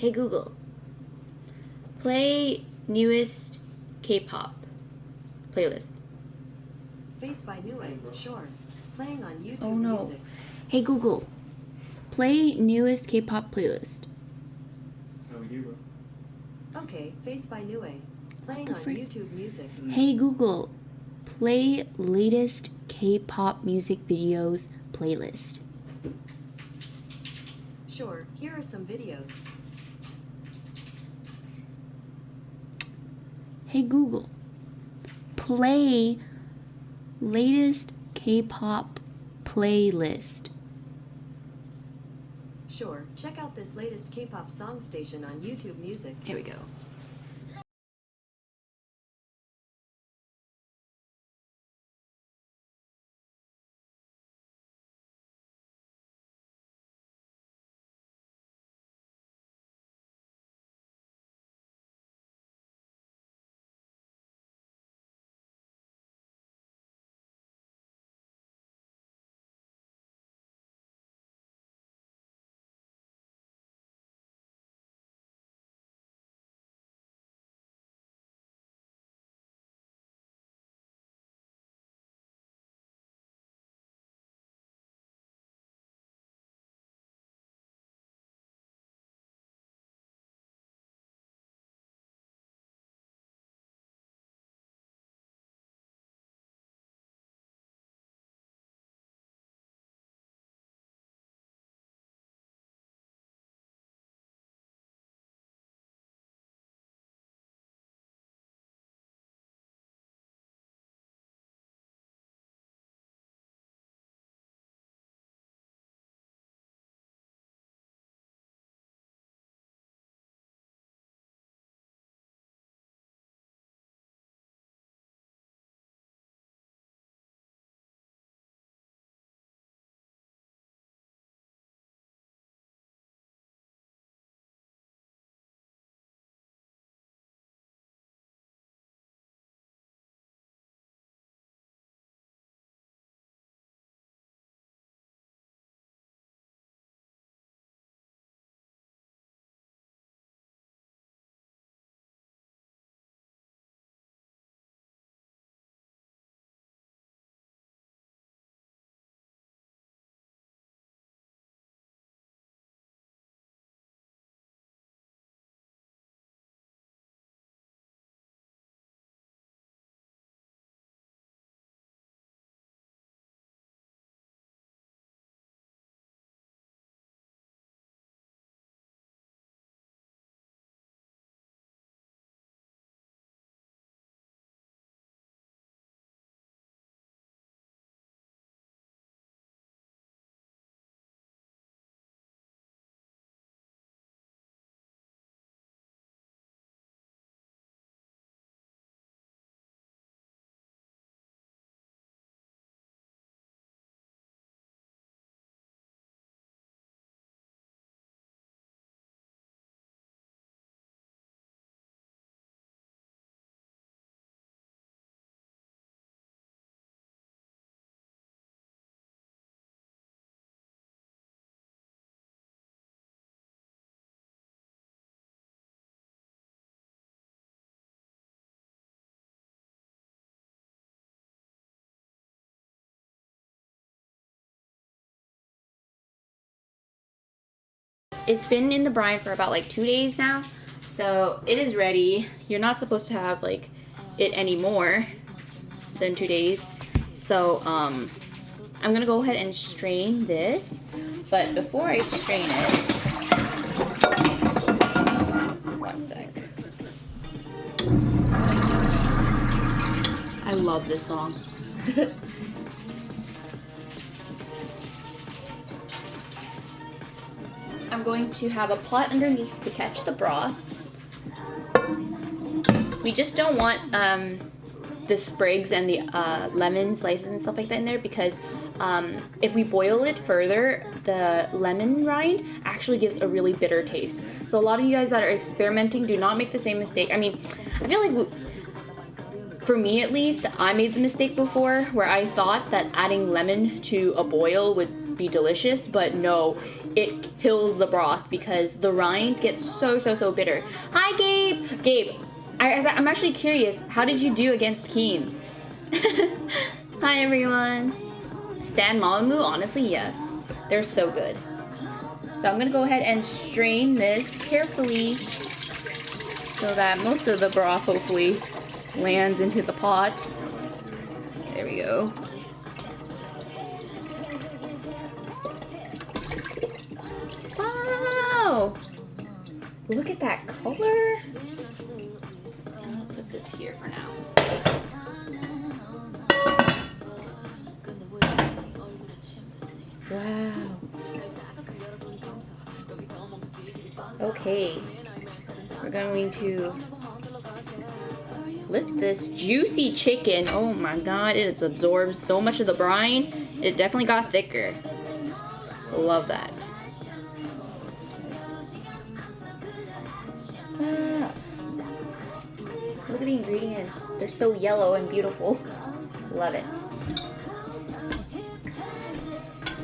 Hey Google, play newest K-pop playlist. Faced by Nue, sure. Playing on YouTube Oh no. Music. Hey Google, play newest K-pop playlist. How we do, bro? Okay, Faced by Nue. Playing the on frick? YouTube Music. Hey Google, play latest K-pop music videos playlist. Sure, here are some videos. Hey Google, play latest K-pop playlist. Sure, check out this latest K-pop song station on YouTube Music. Here we go. It's been in the brine for about like 2 days now, so it is ready. You're not supposed to have like it any more than 2 days. So I'm gonna go ahead and strain this, but before I strain it, one sec. I love this song. I'm going to have a pot underneath to catch the broth. We just don't want the sprigs and the lemon slices and stuff like that in there, because if we boil it further, the lemon rind actually gives a really bitter taste. So a lot of you guys that are experimenting, do not make the same mistake. I mean, I feel like for me at least, I made the mistake before where I thought that adding lemon to a boil would be delicious, but no, it kills the broth because the rind gets so bitter. Hi, Gabe. Gabe, I'm actually curious. How did you do against Keen? Hi, everyone. Stan Mamamoo? Honestly, yes. They're so good. So I'm gonna go ahead and strain this carefully so that most of the broth hopefully lands into the pot. There we go. Wow! Look at that color. I'll put this here for now. Wow. Okay. We're going to lift this juicy chicken. Oh my god, it absorbs so much of the brine. It definitely got thicker. Love that. Ah. Look at the ingredients. They're so yellow and beautiful. Love it.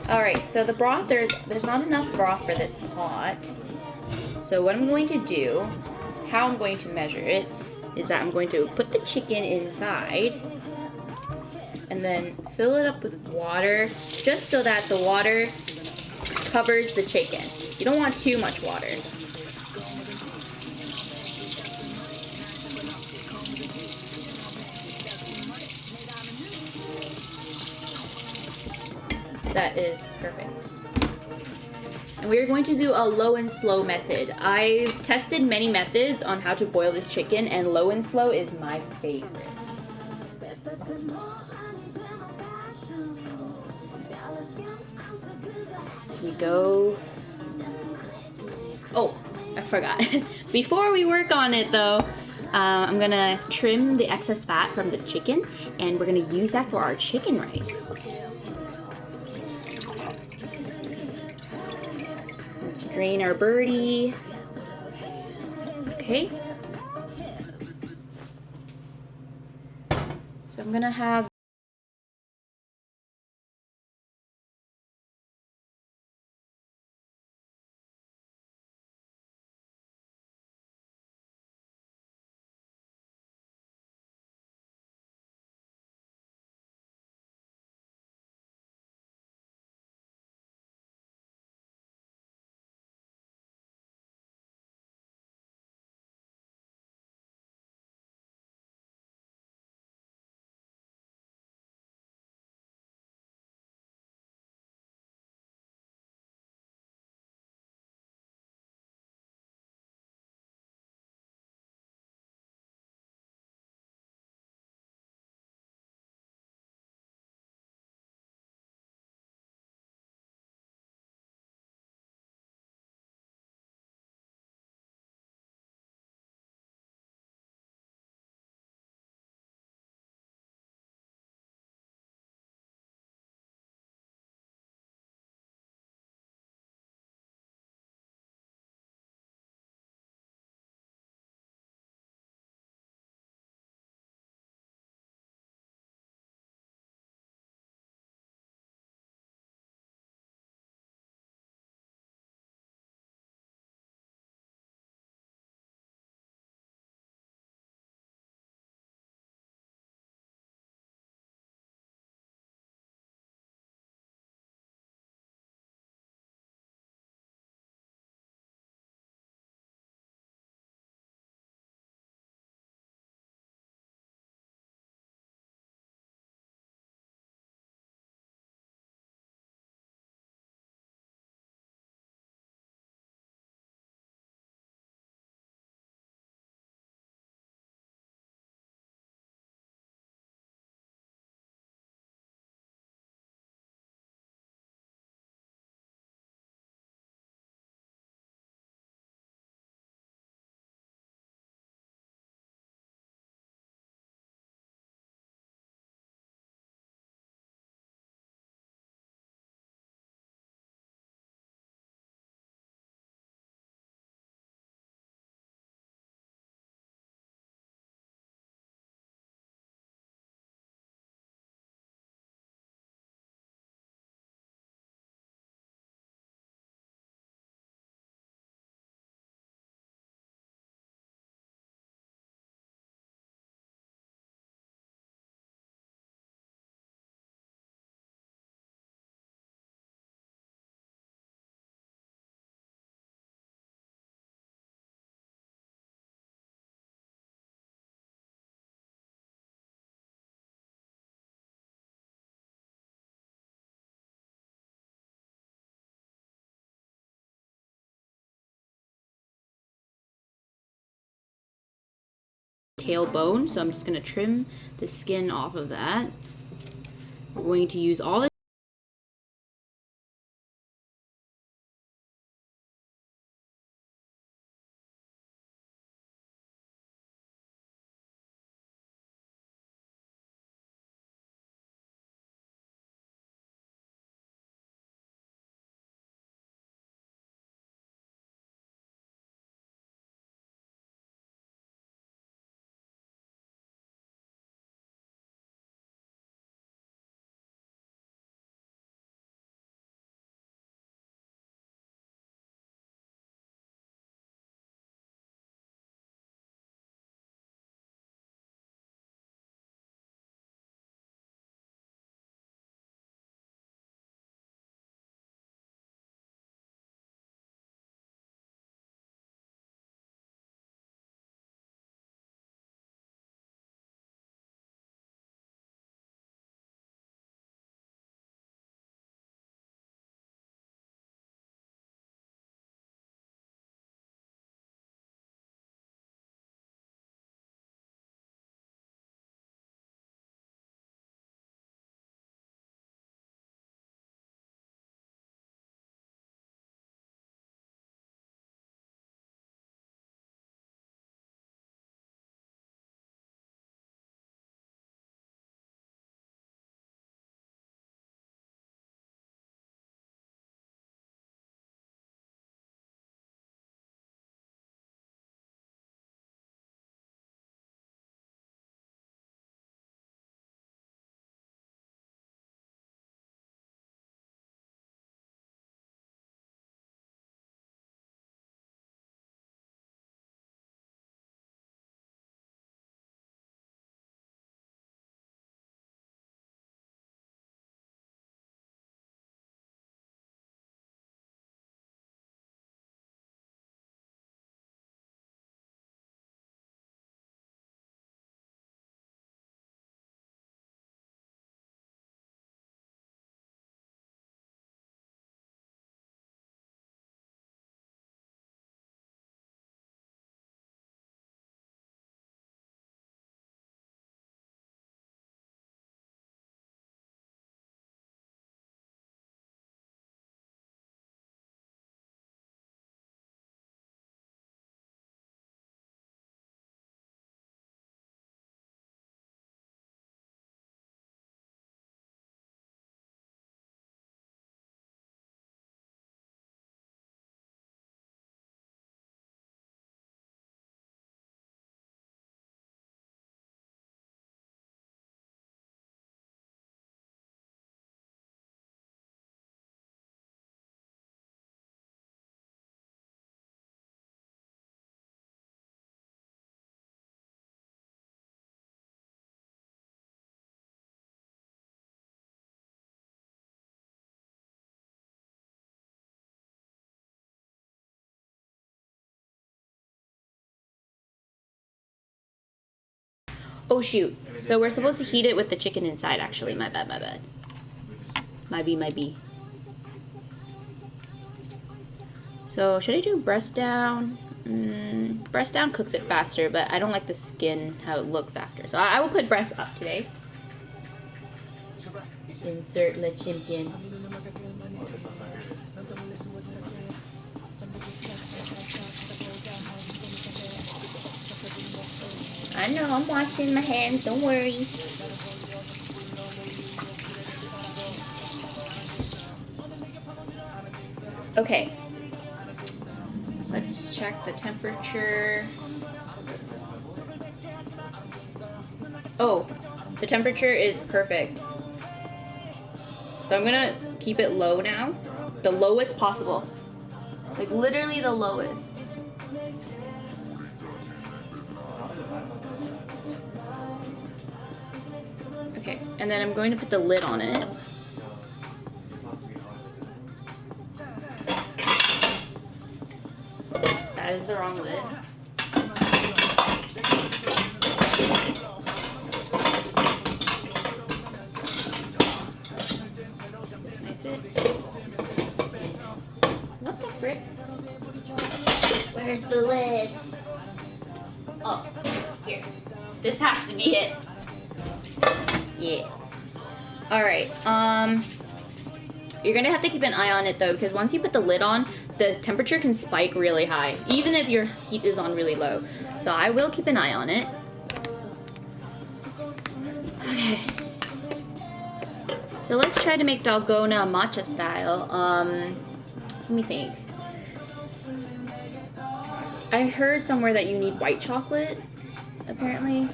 Alright, so the broth, there's not enough broth for this pot. So what I'm going to do, how I'm going to measure it, is that I'm going to put the chicken inside and then fill it up with water just so that the water covers the chicken. You don't want too much water. That is perfect. And we're going to do a low and slow method. I've tested many methods on how to boil this chicken, and low and slow is my favorite. Here we go. Oh, I forgot. Before we work on it though, I'm gonna trim the excess fat from the chicken, and we're gonna use that for our chicken rice. Drain our birdie. Okay. So I'm gonna have tailbone, so I'm just going to trim the skin off of that. We're going to use all the Oh shoot. So we're supposed to heat it with the chicken inside actually. My bad, my bad. My B. So should I do breast down? Breast down cooks it faster, but I don't like the skin, how it looks after. So I will put breast up today. Insert the chicken. I know, I'm washing my hands, don't worry. Okay. Let's check the temperature. Oh, the temperature is perfect. So I'm gonna keep it low now. The lowest possible. Like literally the lowest. Okay, and then I'm going to put the lid on it. That is the wrong lid. This might fit. What the frick? Where's the lid? Oh, Here. This has to be it. Yeah. Alright, you're gonna have to keep an eye on it though, because once you put the lid on, the temperature can spike really high, even if your heat is on really low. So I will keep an eye on it. Okay. So let's try to make dalgona matcha style. Let me think. I heard somewhere that you need white chocolate, apparently.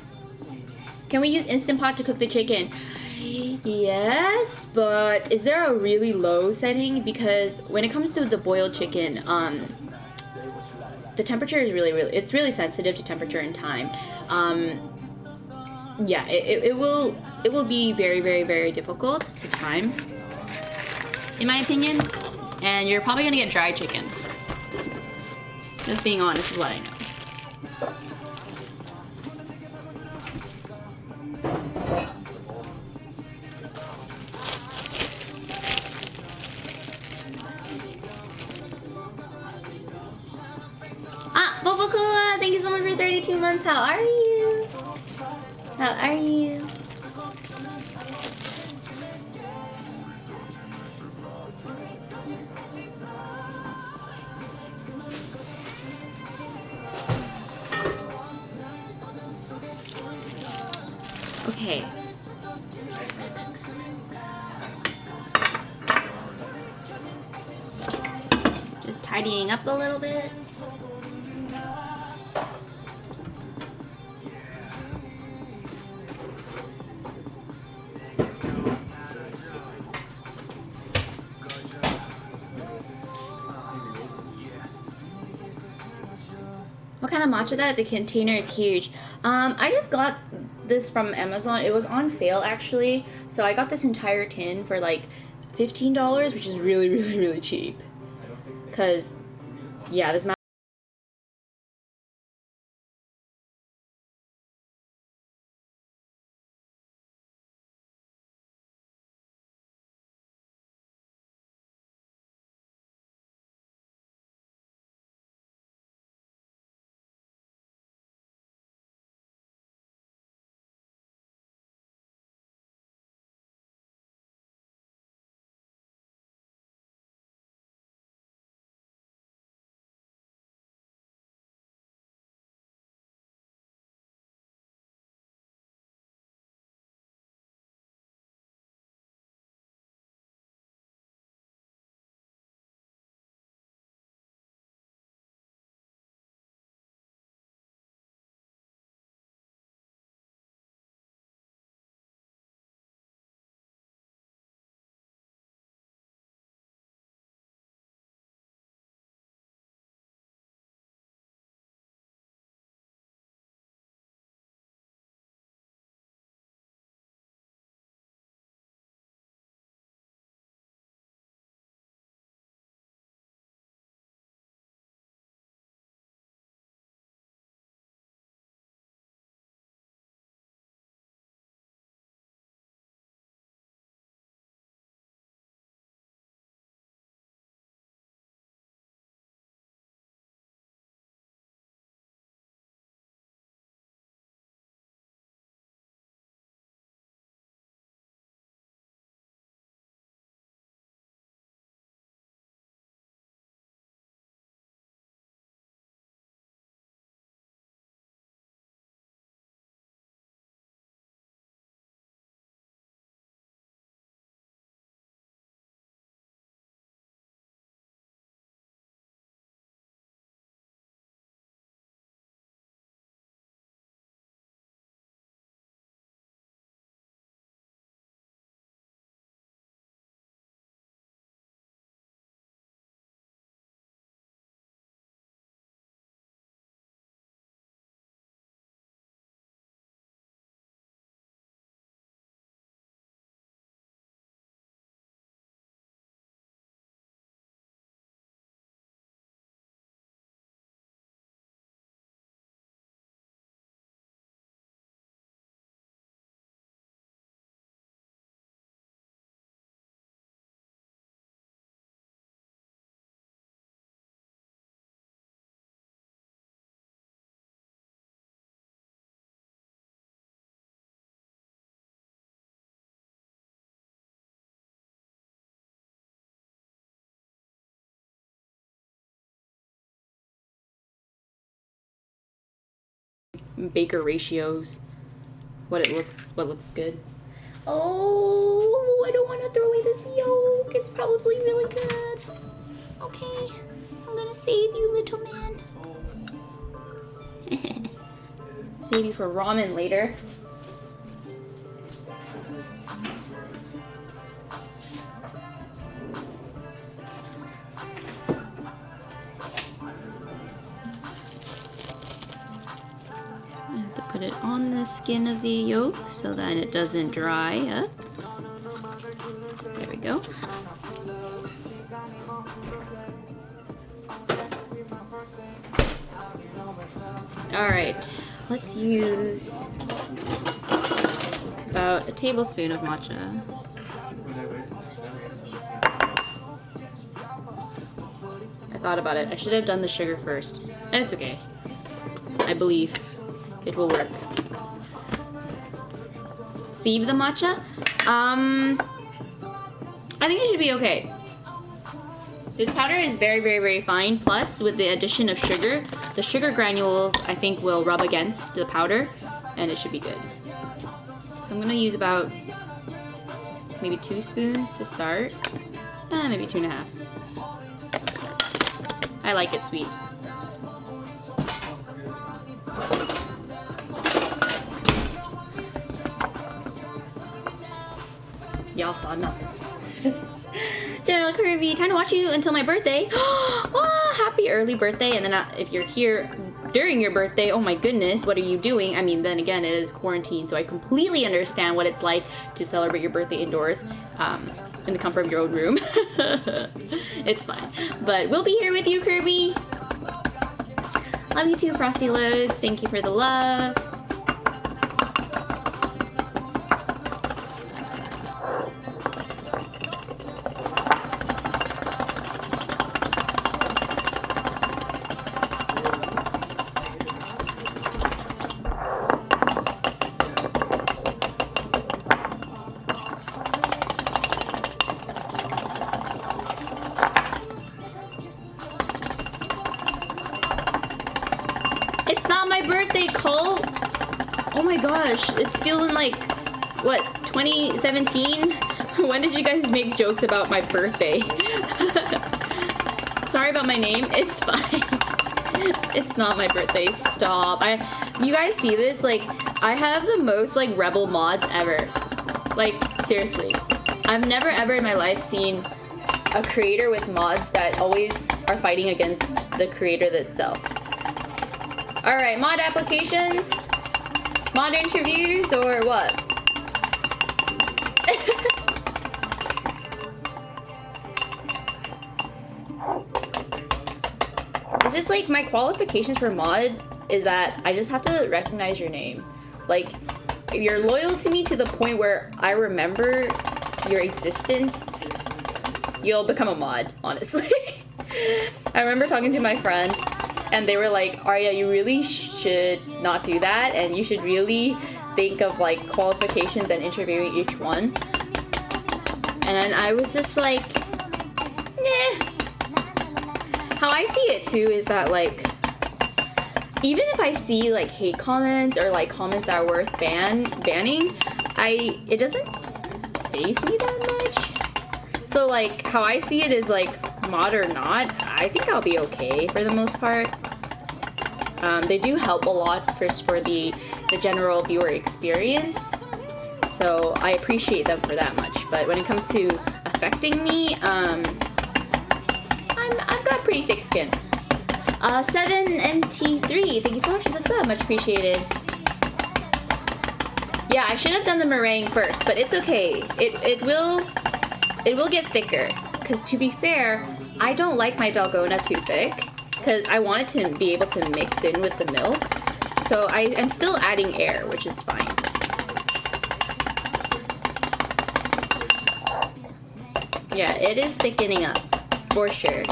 Can we use Instant Pot to cook the chicken? Yes, but is there a really low setting? Because when it comes to the boiled chicken, the temperature is it's really sensitive to temperature and time. Yeah, it will be very, very, very difficult to time, in my opinion. And you're probably gonna get dry chicken. Just being honest is what I know. Bobokula, thank you so much for 32 months. How are you? How are you? Okay. Just tidying up a little bit. What kind of matcha that? The container is huge. I just got this from Amazon. It was on sale actually. So I got this entire tin for like $15, which is really, really, really cheap. Cause yeah, this baker ratios. What looks good. Oh, I don't want to throw away this yolk. It's probably really good. Okay, I'm gonna save you, little man. Save you for ramen later. I have to put it on the skin of the yolk so that it doesn't dry up. There we go. Alright, let's use about a tablespoon of matcha. I thought about it. I should have done the sugar first. And it's okay. I believe it will work. Sieve the matcha? I think it should be okay. This powder is very, very, very fine. Plus, with the addition of sugar, the sugar granules, I think, will rub against the powder, and it should be good. So I'm gonna use about maybe 2 spoons to start. Maybe 2.5. I like it sweet. Y'all saw nothing. General Kirby, time to watch you until my birthday. Oh, happy early birthday. And then if you're here during your birthday, oh my goodness, what are you doing? I mean, then again, it is quarantine, so I completely understand what it's like to celebrate your birthday indoors in the comfort of your own room. It's fine. But we'll be here with you, Kirby. Love you too, Frosty Loads. Thank you for the love. It's feeling like, what, 2017? When did you guys make jokes about my birthday? Sorry about my name. It's fine. It's not my birthday. Stop. You guys see this? Like, I have the most, like, rebel mods ever. Like, seriously. I've never ever in my life seen a creator with mods that always are fighting against the creator itself. Alright, mod applications? Mod interviews or what? It's just like my qualifications for mod is that I just have to recognize your name. Like, if you're loyal to me to the point where I remember your existence, you'll become a mod, honestly. I remember talking to my friend and they were like, Arya, you really should not do that, and you should really think of like qualifications and interviewing each one. And then I was just like, nah. How I see it too is that, like, even if I see like hate comments or like comments that are worth banning, it doesn't faze me that much. So like how I see it is like, mod or not, I think I'll be okay for the most part. They do help a lot for the general viewer experience, so I appreciate them for that much. But when it comes to affecting me, I've got pretty thick skin. 7NT3, thank you so much for the sub, much appreciated. Yeah, I should have done the meringue first, but it's okay. It will get thicker, because to be fair, I don't like my Dalgona too thick, because I want it to be able to mix in with the milk. So I am still adding air, which is fine. Yeah, it is thickening up, for sure.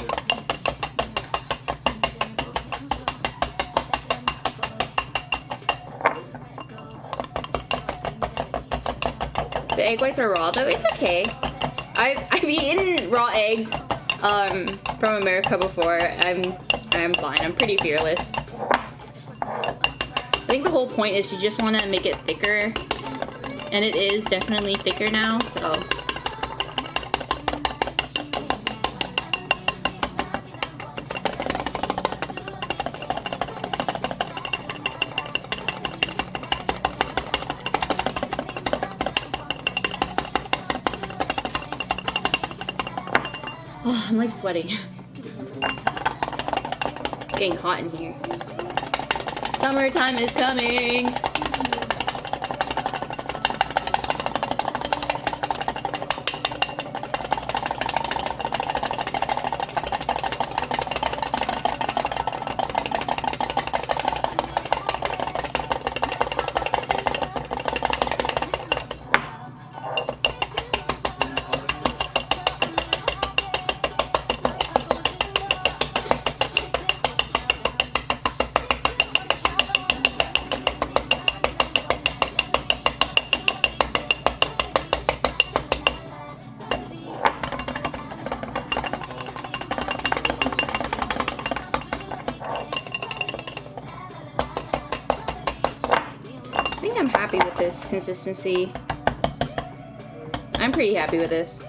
The egg whites are raw though, it's okay. I've eaten raw eggs from America before. I'm fine. I'm pretty fearless. think the whole point is you just want to make it thicker. And it is definitely thicker now, so. Oh, I'm like sweating. It's getting hot in here. Summertime is coming. I think I'm happy with this consistency. I'm pretty happy with this.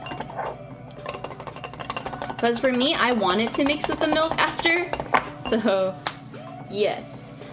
Because for me, I wanted to mix with the milk after. So, yes.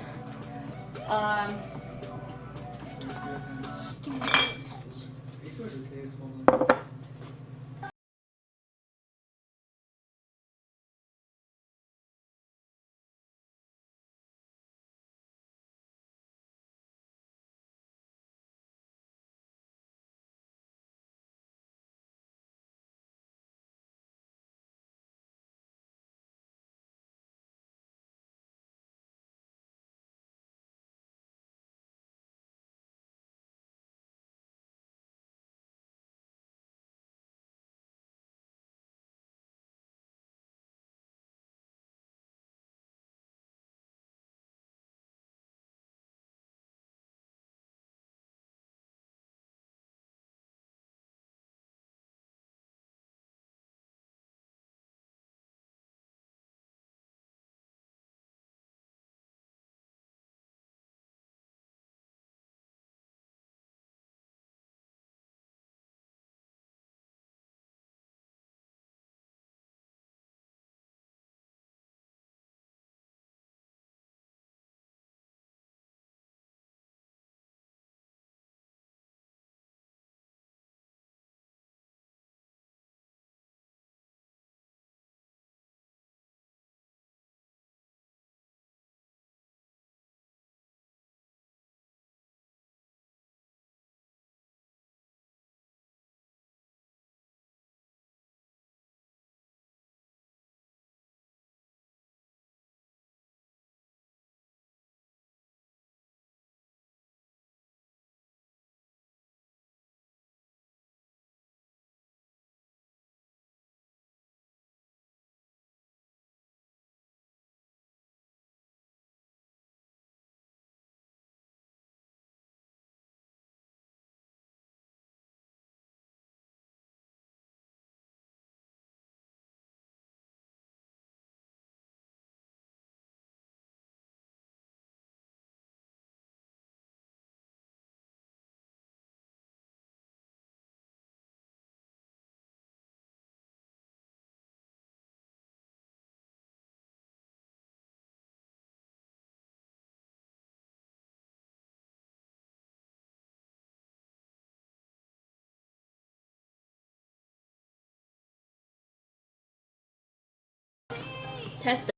Test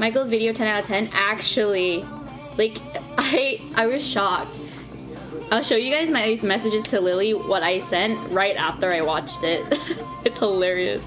Michael's video 10 out of 10. Actually, like, I was shocked. I'll show you guys my messages to Lily, what I sent right after I watched it. It's hilarious.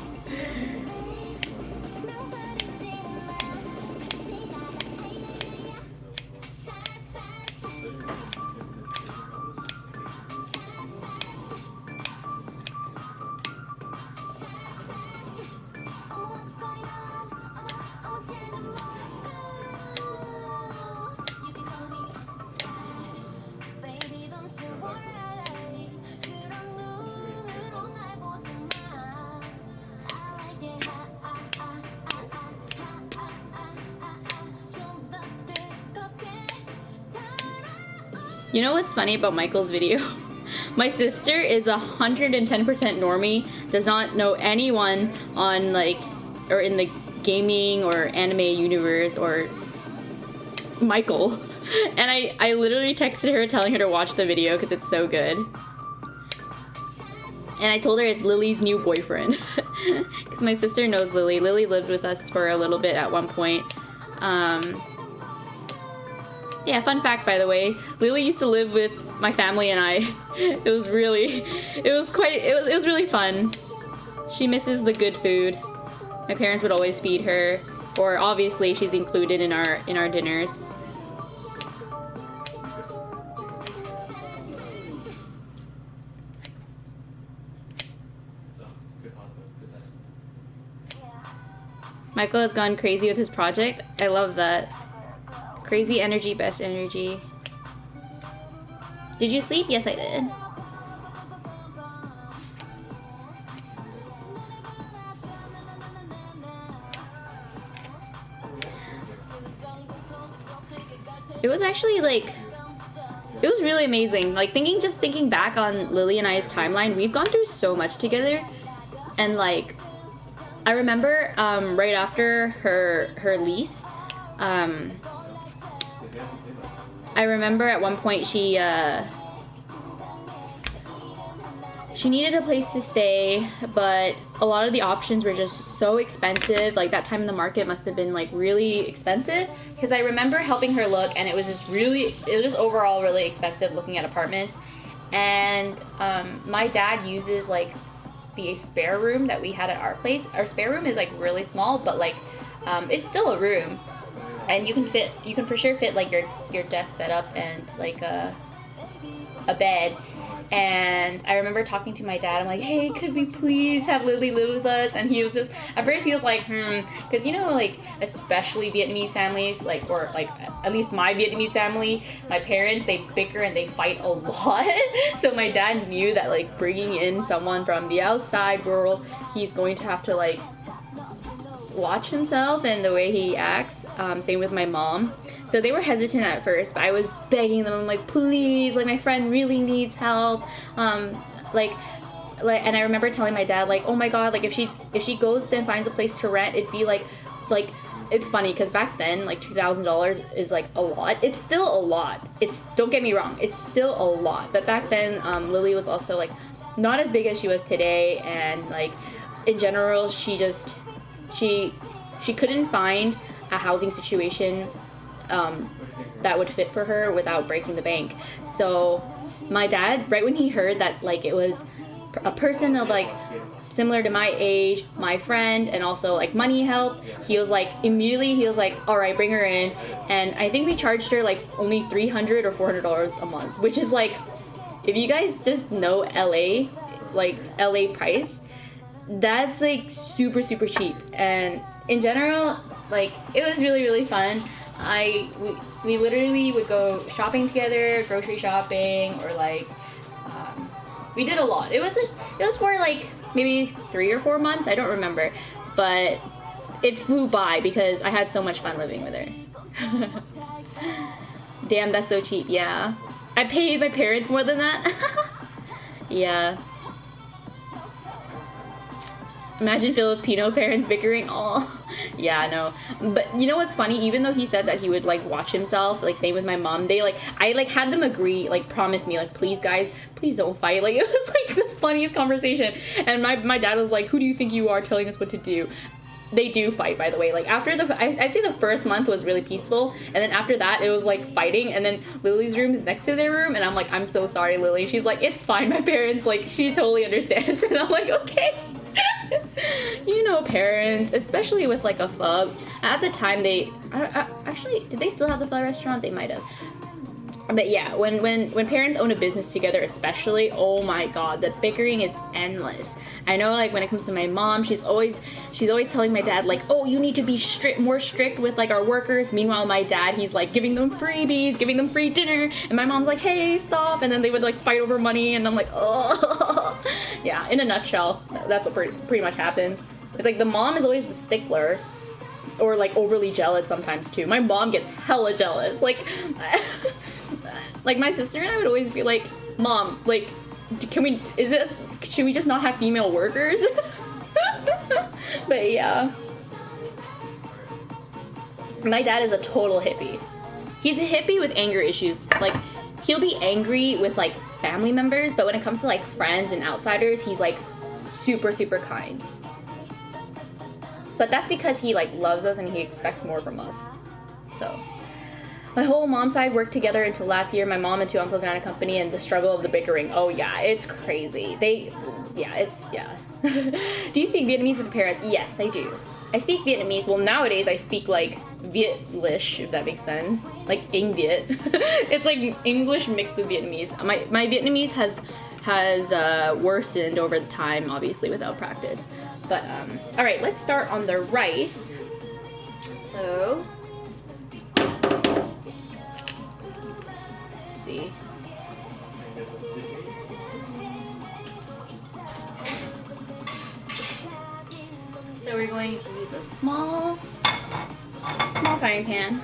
You know what's funny about Michael's video? My sister is 110% normie, does not know anyone on like, or in the gaming or anime universe or Michael. And I literally texted her telling her to watch the video because it's so good. And I told her it's Lily's new boyfriend. Because my sister knows Lily. Lily lived with us for a little bit at one point. Yeah, fun fact, by the way, Lily used to live with my family and I. It was really fun. She misses the good food. My parents would always feed her, or obviously she's included in our dinners. Michael has gone crazy with his project. I love that. Crazy energy, best energy. Did you sleep? Yes, I did. It was actually like, it was really amazing. Like just thinking back on Lily and I's timeline, we've gone through so much together. And like, I remember right after her lease, I remember at one point she needed a place to stay, but a lot of the options were just so expensive. Like that time in the market must have been like really expensive, because I remember helping her look, and it was just overall really expensive looking at apartments. And my dad uses like the spare room that we had at our place. Our spare room is like really small, but like it's still a room. And you can for sure fit like your desk setup and like a bed. And I remember talking to my dad. I'm like, hey, could we please have Lily live with us? And he was just, at first he was like, because you know, like especially Vietnamese families, like, or like at least my Vietnamese family, my parents, they bicker and they fight a lot. So my dad knew that like bringing in someone from the outside world, he's going to have to like watch himself and the way he acts. Same with my mom. So they were hesitant at first, but I was begging them. I'm like, please, like my friend really needs help. Like, and I remember telling my dad, like, oh my god, like if she goes and finds a place to rent, it'd be like it's funny because back then like $2,000 is like a lot. It's still a lot. Don't get me wrong, it's still a lot. But back then, Lily was also like not as big as she was today, and like in general, she couldn't find a housing situation that would fit for her without breaking the bank. So my dad, right when he heard that like it was a person of like similar to my age, my friend, and also like money help, he was like all right, bring her in. And I think we charged her like only $300 or $400 a month, which is like, if you guys just know LA, like LA price, that's like super cheap. And in general, like it was really fun. We literally would go shopping together, grocery shopping, or like we did a lot. It was for like maybe 3 or 4 months, I don't remember, but it flew by because I had so much fun living with her. Damn, that's so cheap. Yeah, I paid my parents more than that. Yeah. Imagine Filipino parents bickering. Oh, yeah, I know. But you know what's funny? Even though he said that he would like watch himself, like same with my mom, I had them agree, like promise me, like please guys, please don't fight. Like it was like the funniest conversation. And my dad was like, who do you think you are telling us what to do? they do fight, by the way. Like after I'd say the first month was really peaceful, and then after that it was like fighting. And then Lily's room is next to their room, and I'm like, I'm so sorry, Lily. She's like, it's fine. My parents, like, she totally understands, and I'm like, okay. You know, parents, especially with like a pho. At the time, actually, did they still have the pho restaurant? They might have. But yeah, when parents own a business together, especially, oh my god, the bickering is endless. I know, like when it comes to my mom, she's always telling my dad like, oh, you need to be more strict with like our workers. Meanwhile, my dad, he's like giving them freebies, giving them free dinner, and my mom's like, hey, stop. And then they would like fight over money, and I'm like, oh. Yeah, in a nutshell, that's what pretty much happens. It's like the mom is always the stickler, or like overly jealous sometimes too. My mom gets hella jealous. Like, like my sister and I would always be like, Mom, like, should we just not have female workers? But yeah. My dad is a total hippie. He's a hippie with anger issues. Like, he'll be angry with like family members, but when it comes to like friends and outsiders, he's like super, super kind. But that's because he like loves us and he expects more from us. So my whole mom's side worked together until last year. My mom and two uncles ran a company, and the struggle of the bickering. Oh yeah, it's crazy. Do you speak Vietnamese with your parents? Yes, I do. I speak Vietnamese. Well, nowadays I speak like Vietlish, if that makes sense. Like Eng Viet. It's like English mixed with Vietnamese. My Vietnamese has worsened over the time, obviously, without practice. But, all right, let's start on the rice. So, let's see. So we're going to use a small frying pan.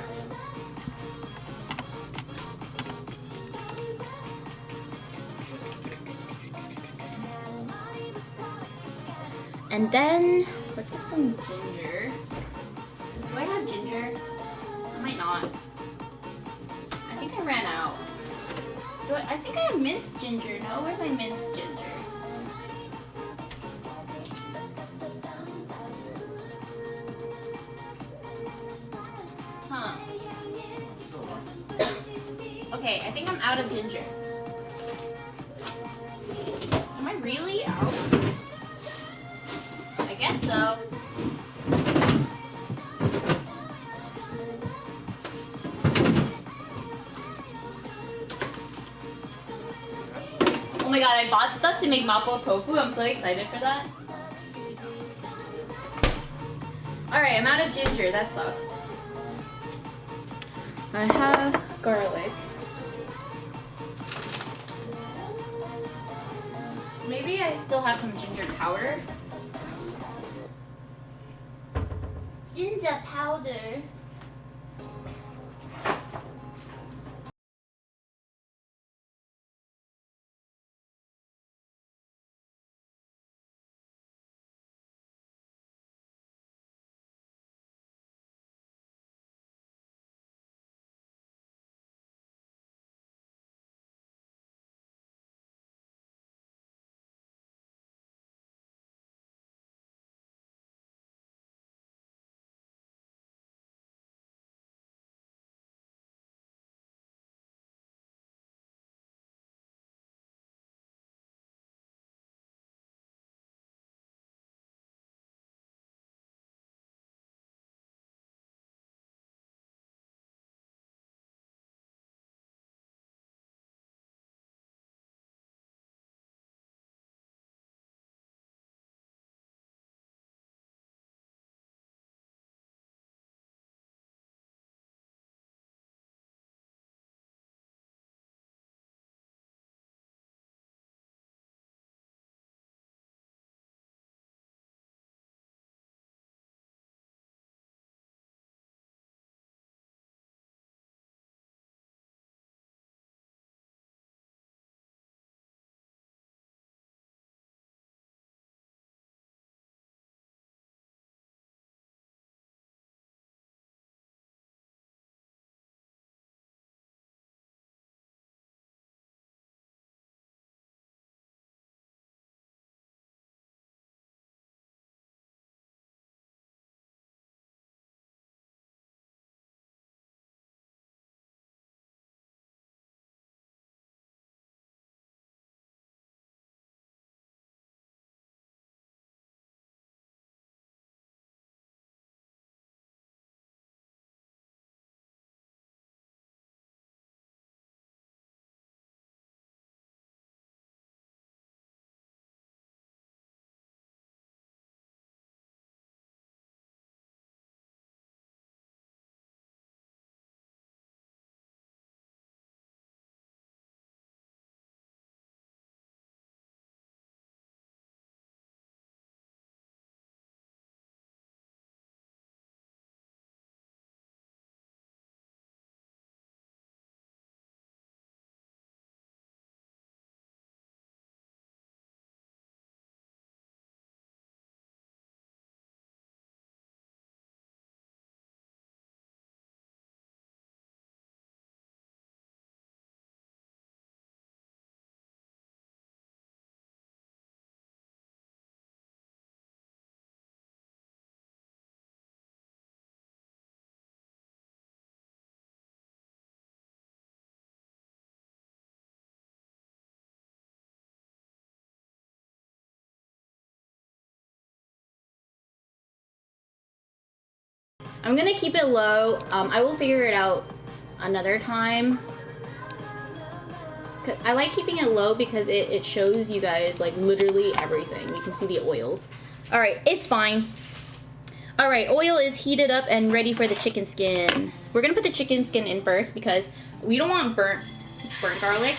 And then, let's get some ginger. Do I have ginger? I might not. I think I ran out. I think I have minced ginger. No, where's my minced ginger? Huh. Okay, I think I'm out of ginger. Am I really out? I guess so. Oh my god, I bought stuff to make mapo tofu. I'm so excited for that. Alright, I'm out of ginger. That sucks. I have garlic. Maybe I still have some ginger powder. Ginger powder. I'm gonna keep it low. I will figure it out another time. I like keeping it low because it shows you guys like literally everything. You can see the oils. All right, it's fine. All right, oil is heated up and ready for the chicken skin. We're gonna put the chicken skin in first because we don't want burnt garlic.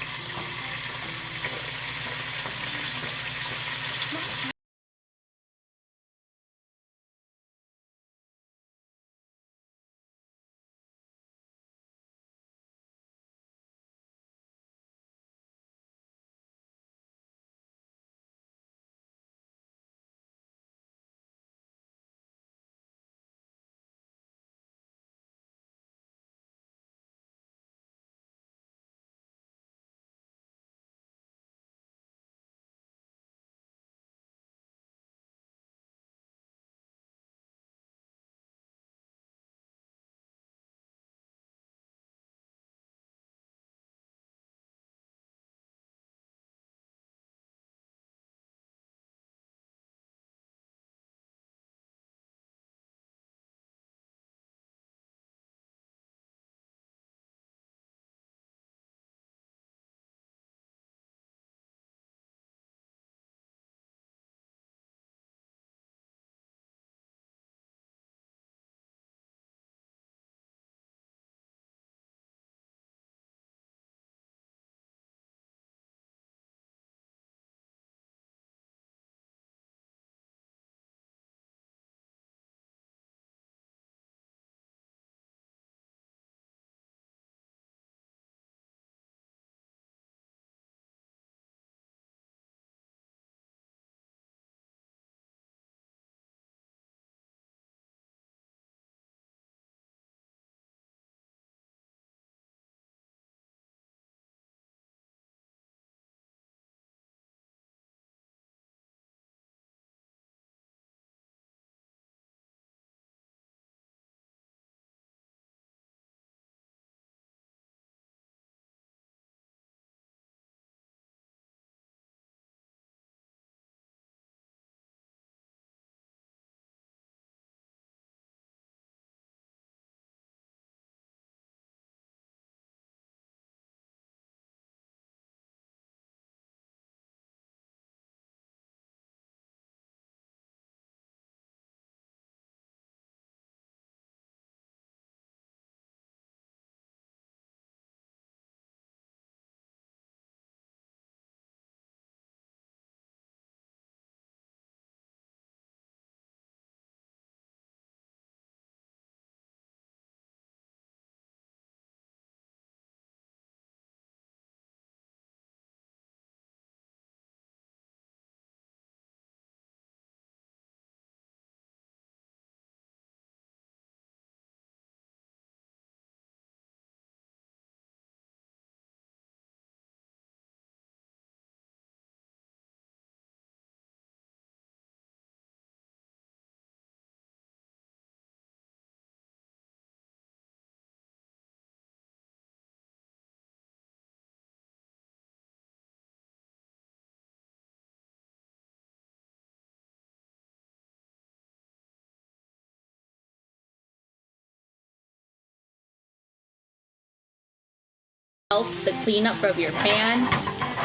Helps the cleanup of your pan.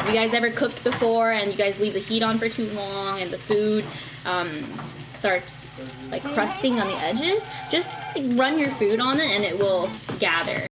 If you guys ever cooked before and you guys leave the heat on for too long and the food starts like crusting on the edges, just like, run your food on it and it will gather.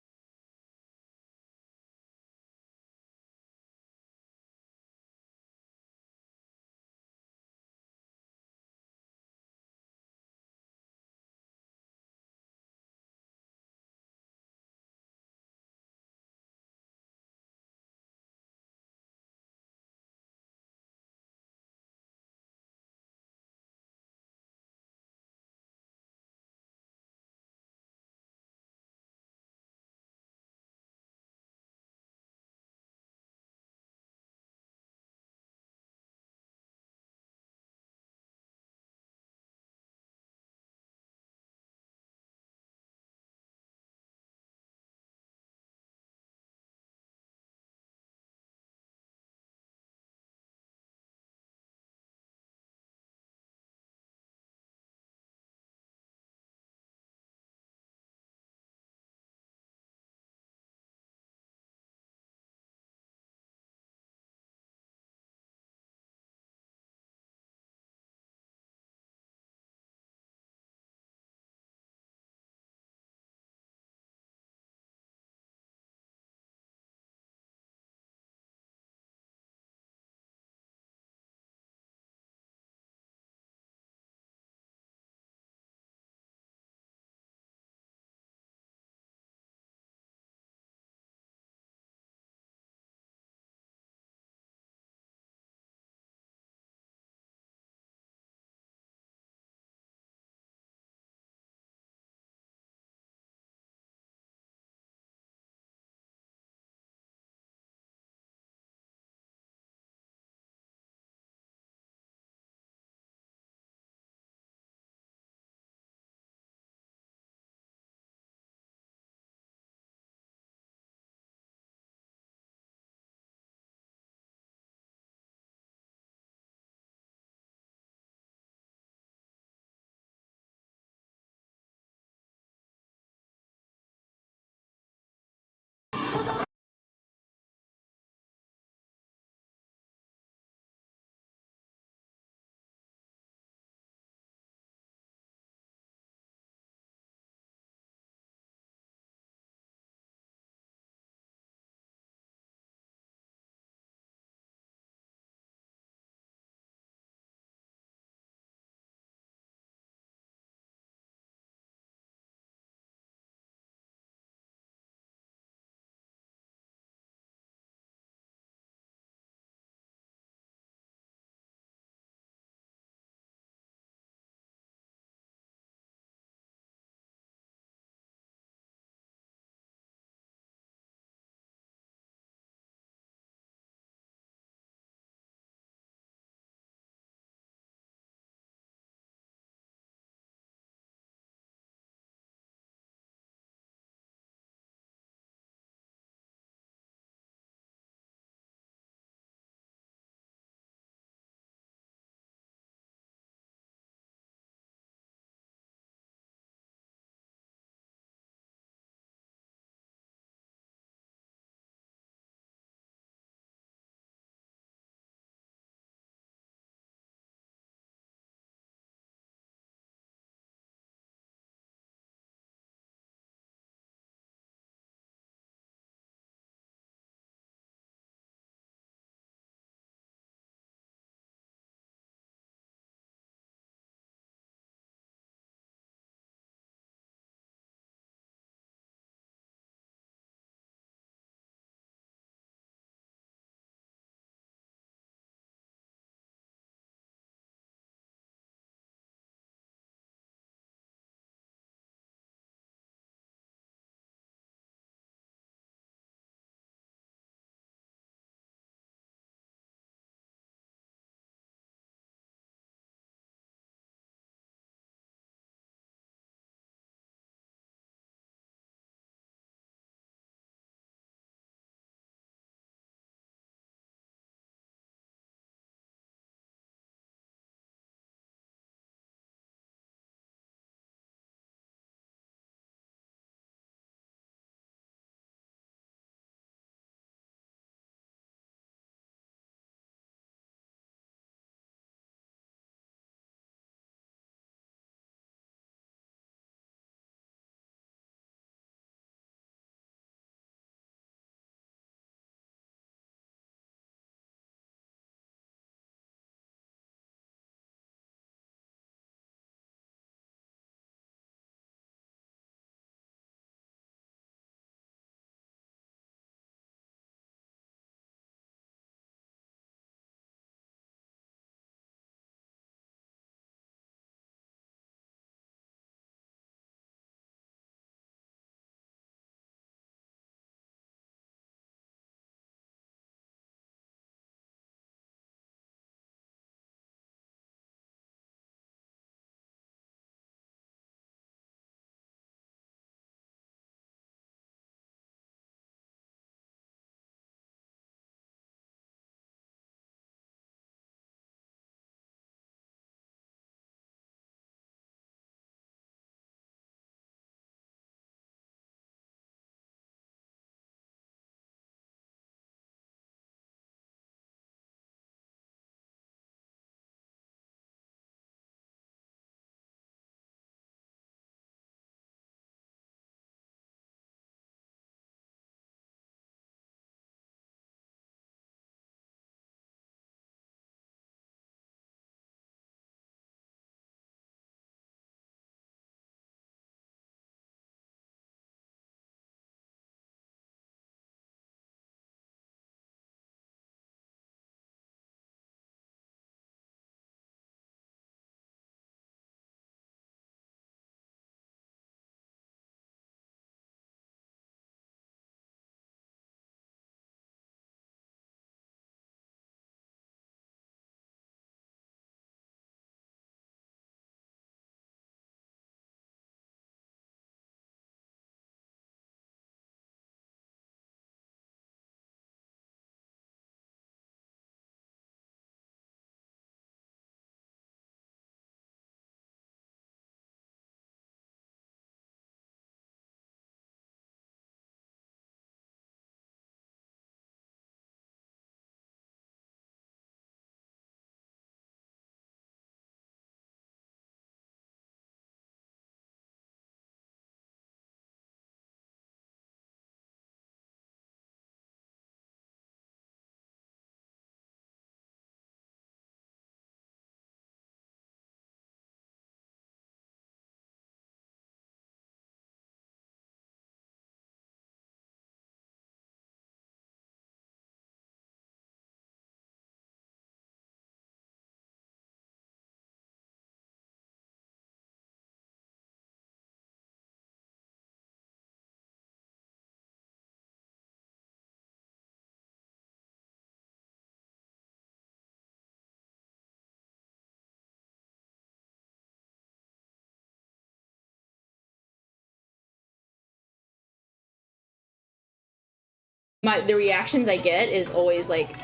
the reactions I get is always like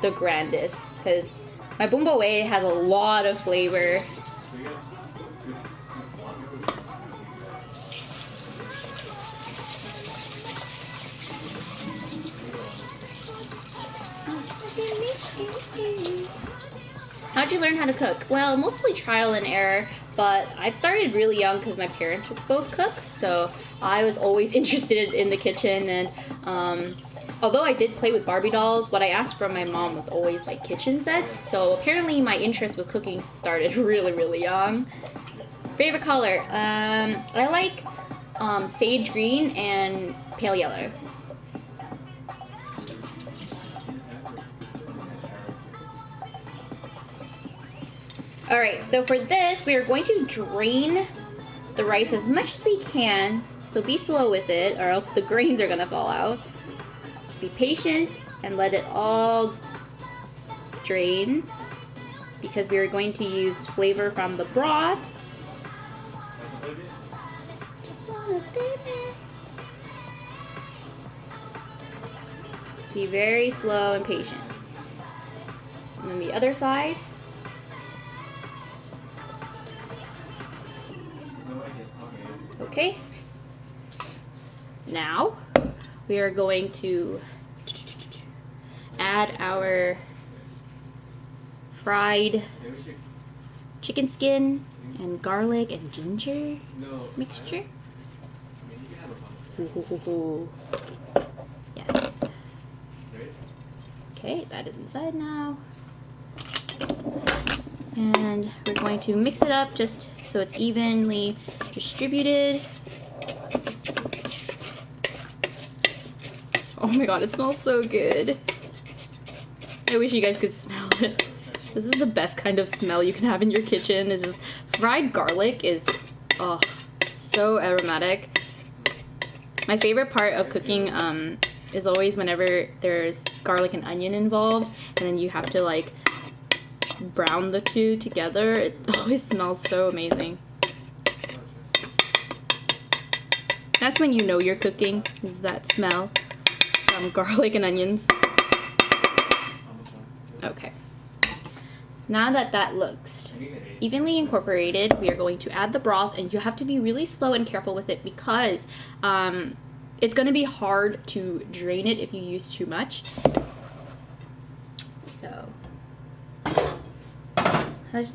the grandest because my Bumbo Whey has a lot of flavor. So you got How'd you learn how to cook? Well, mostly trial and error, but I've started really young because my parents both cook, so I was always interested in the kitchen. And although I did play with Barbie dolls, what I asked from my mom was always like kitchen sets. So apparently my interest with cooking started really, really young. Favorite color? I like sage green and pale yellow. Alright, so for this, we are going to drain the rice as much as we can. So be slow with it, or else the grains are gonna fall out. Be patient and let it all drain, because we are going to use flavor from the broth. Just wanna baby. Be very slow and patient. And then the other side. Okay. Now we are going to add our fried chicken skin and garlic and ginger mixture. Ooh. Yes. Okay, that is inside now. And we're going to mix it up just so it's evenly distributed. Oh my god, it smells so good. I wish you guys could smell it. This is the best kind of smell you can have in your kitchen. It's just fried garlic is so aromatic. My favorite part of cooking is always whenever there's garlic and onion involved, and then you have to like brown the two together. It always smells so amazing. That's when you know you're cooking, is that smell from garlic and onions. Okay. Now that that looks evenly incorporated, we are going to add the broth, and you have to be really slow and careful with it because it's going to be hard to drain it if you use too much. So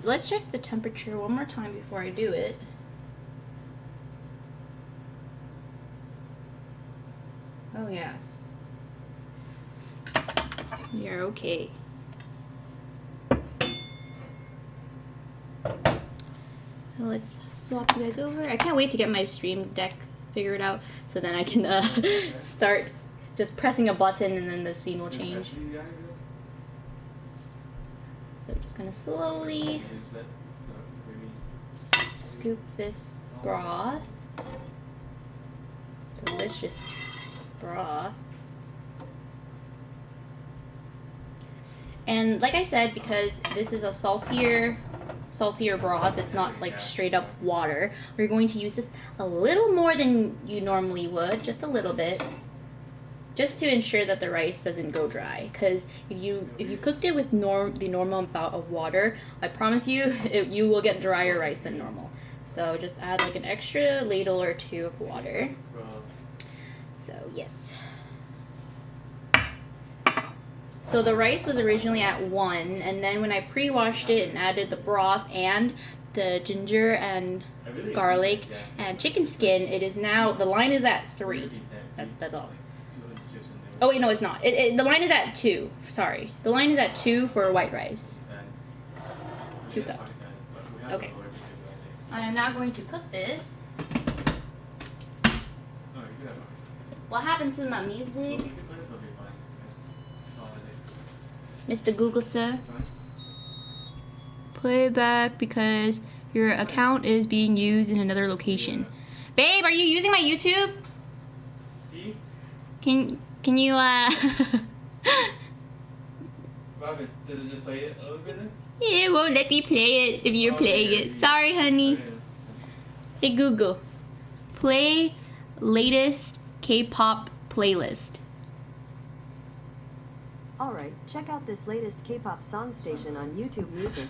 let's check the temperature one more time before I do it. Oh yes. You're okay. So let's swap you guys over. I can't wait to get my stream deck figured out so then I can start just pressing a button and then the scene will change. So we're just gonna slowly scoop this broth. Delicious broth. And like I said, because this is a saltier broth, it's not like straight up water, we're going to use just a little more than you normally would, just a little bit, just to ensure that the rice doesn't go dry. Because if you cooked it with the normal amount of water, I promise you you will get drier rice than normal. So just add like an extra ladle or two of water. So yes. So the rice was originally at 1, and then when I pre-washed it and added the broth and the ginger and garlic and chicken skin, it is now, the line is at 3. That's all. Oh wait, no, it's not. The line is at 2. Sorry, the line is at 2 for white rice. 2 cups. Okay. I am now going to cook this. What happened to my music? Mr. Google sir, play it back because your account is being used in another location. Babe, are you using my YouTube? See? Can you Robin, does it just play it over there? Yeah, it won't let me play it if you're playing it. Sorry, honey. Hey Google, play latest K-pop playlist. Alright, check out this latest K-pop song station on YouTube Music.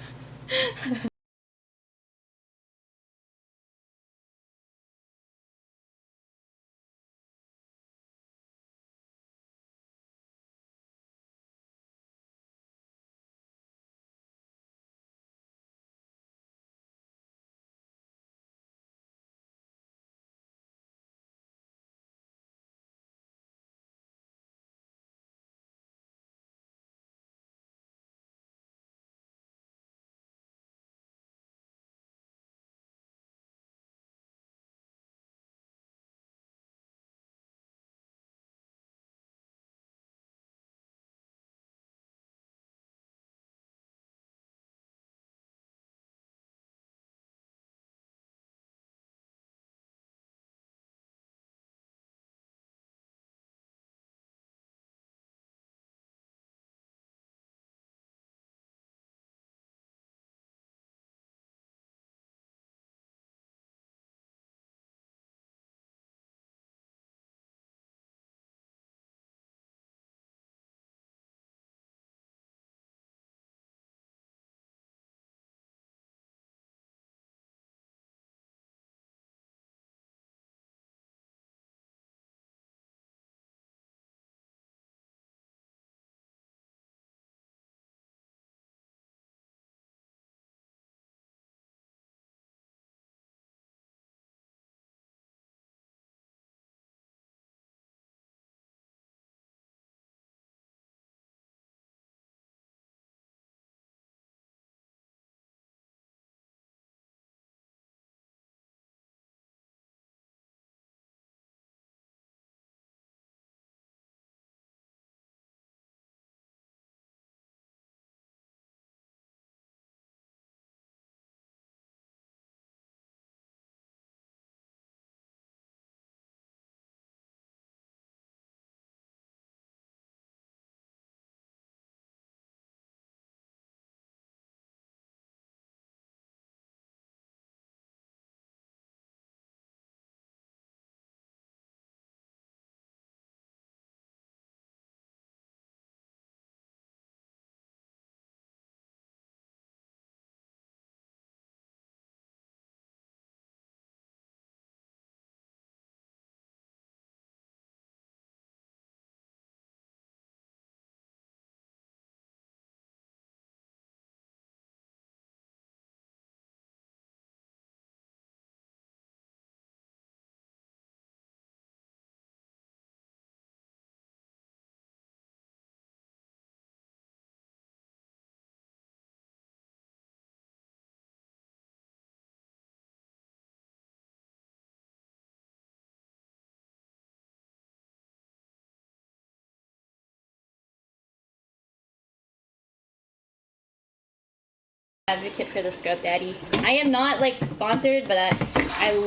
Advocate for the Scrub Daddy. I am not like sponsored, but I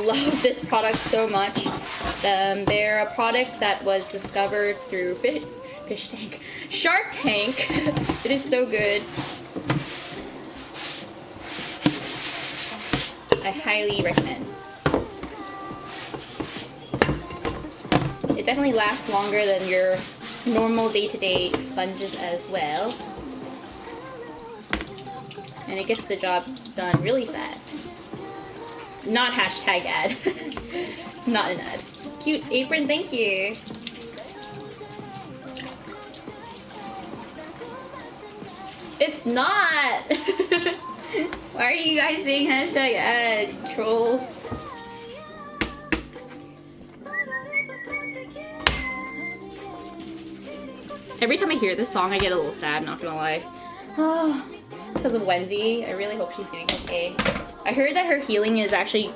love this product so much. They're a product that was discovered through Shark Tank. It is so good. I highly recommend. It definitely lasts longer than your normal day-to-day sponges as well. And it gets the job done really fast. Not hashtag ad. Not an ad. Cute apron, thank you. It's not! Why are you guys saying hashtag ad, you trolls? Every time I hear this song, I get a little sad, not gonna lie. Because of Wendy. I really hope she's doing okay. I heard that her healing is actually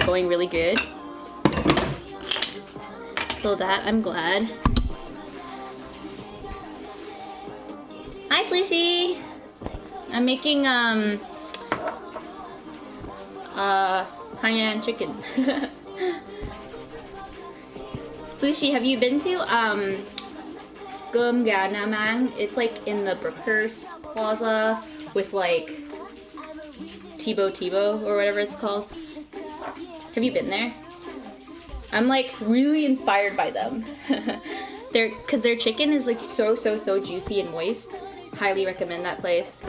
going really good. So that, I'm glad. Hi, Slushy! I'm making, Hainan chicken. Slushy, have you been to, Gum Ga Namang? It's like in the Brookhurst Plaza with like Tibo or whatever it's called. Have you been there? I'm like really inspired by them. their chicken is like so juicy and moist. Highly recommend that place.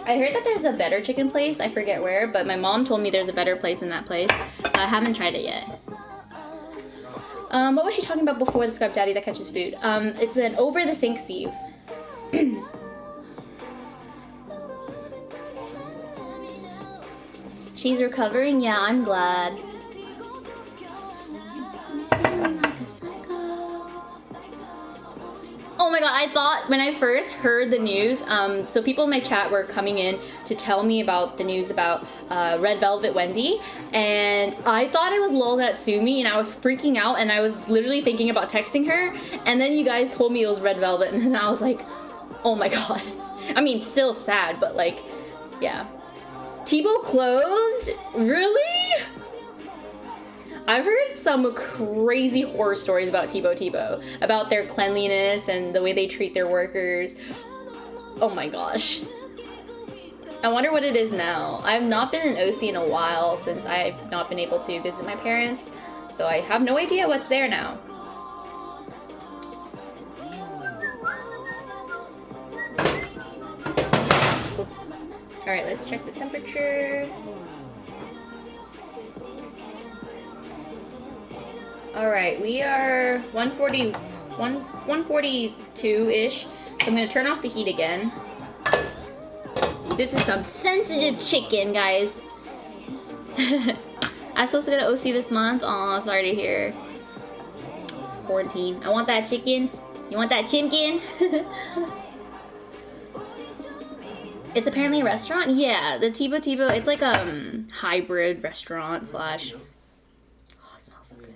I heard that there's a better chicken place. I forget where, but my mom told me there's a better place than that place. I haven't tried it yet. What was she talking about before the Scrub Daddy that catches food? It's an over the sink sieve. She's recovering? Yeah, I'm glad. Oh my god, I thought when I first heard the news, so people in my chat were coming in to tell me about the news about Red Velvet Wendy, and I thought it was Lol Natsumi, and I was freaking out, and I was literally thinking about texting her, and then you guys told me it was Red Velvet, and then I was like, oh my god. I mean, still sad, but like, yeah. Tebow closed? Really? I've heard some crazy horror stories about Tebow, about their cleanliness and the way they treat their workers. Oh my gosh. I wonder what it is now. I've not been in OC in a while since I've not been able to visit my parents, so I have no idea what's there now. Oops. Alright, let's check the temperature. Alright, we are 142-ish. So I'm gonna turn off the heat again. This is some sensitive chicken, guys. I'm supposed to go to OC this month. Aw, sorry to hear. Quarantine. I want that chicken. You want that chimkin? It's apparently a restaurant? Yeah, the Tebow. It's like a hybrid restaurant slash... Oh, it smells so good.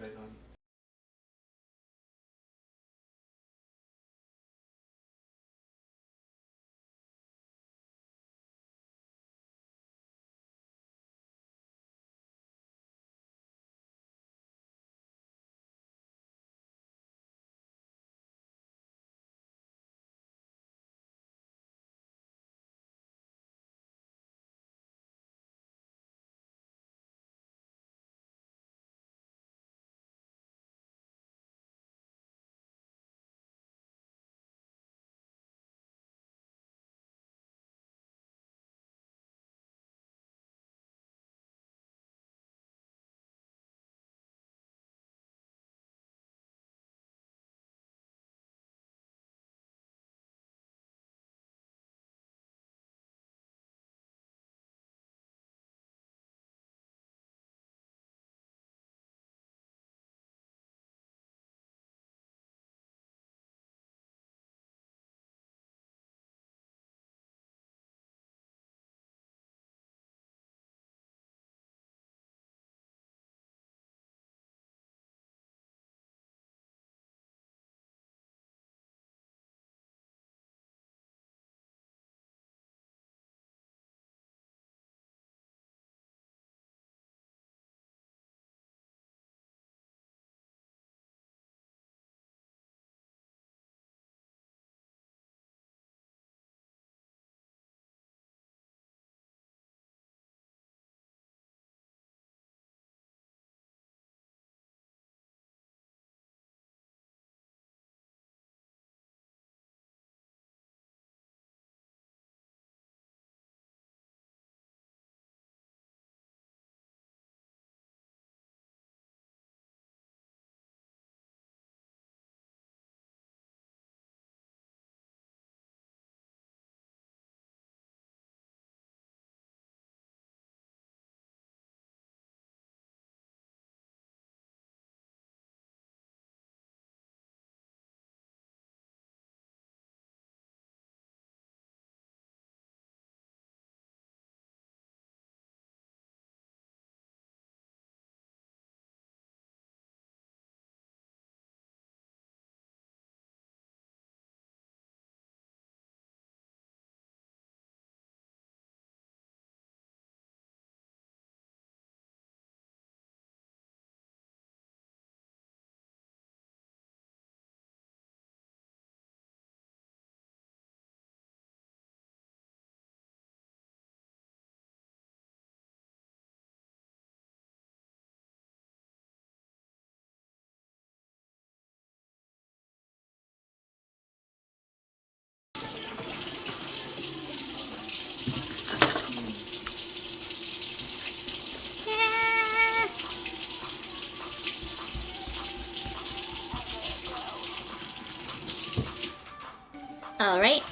All right.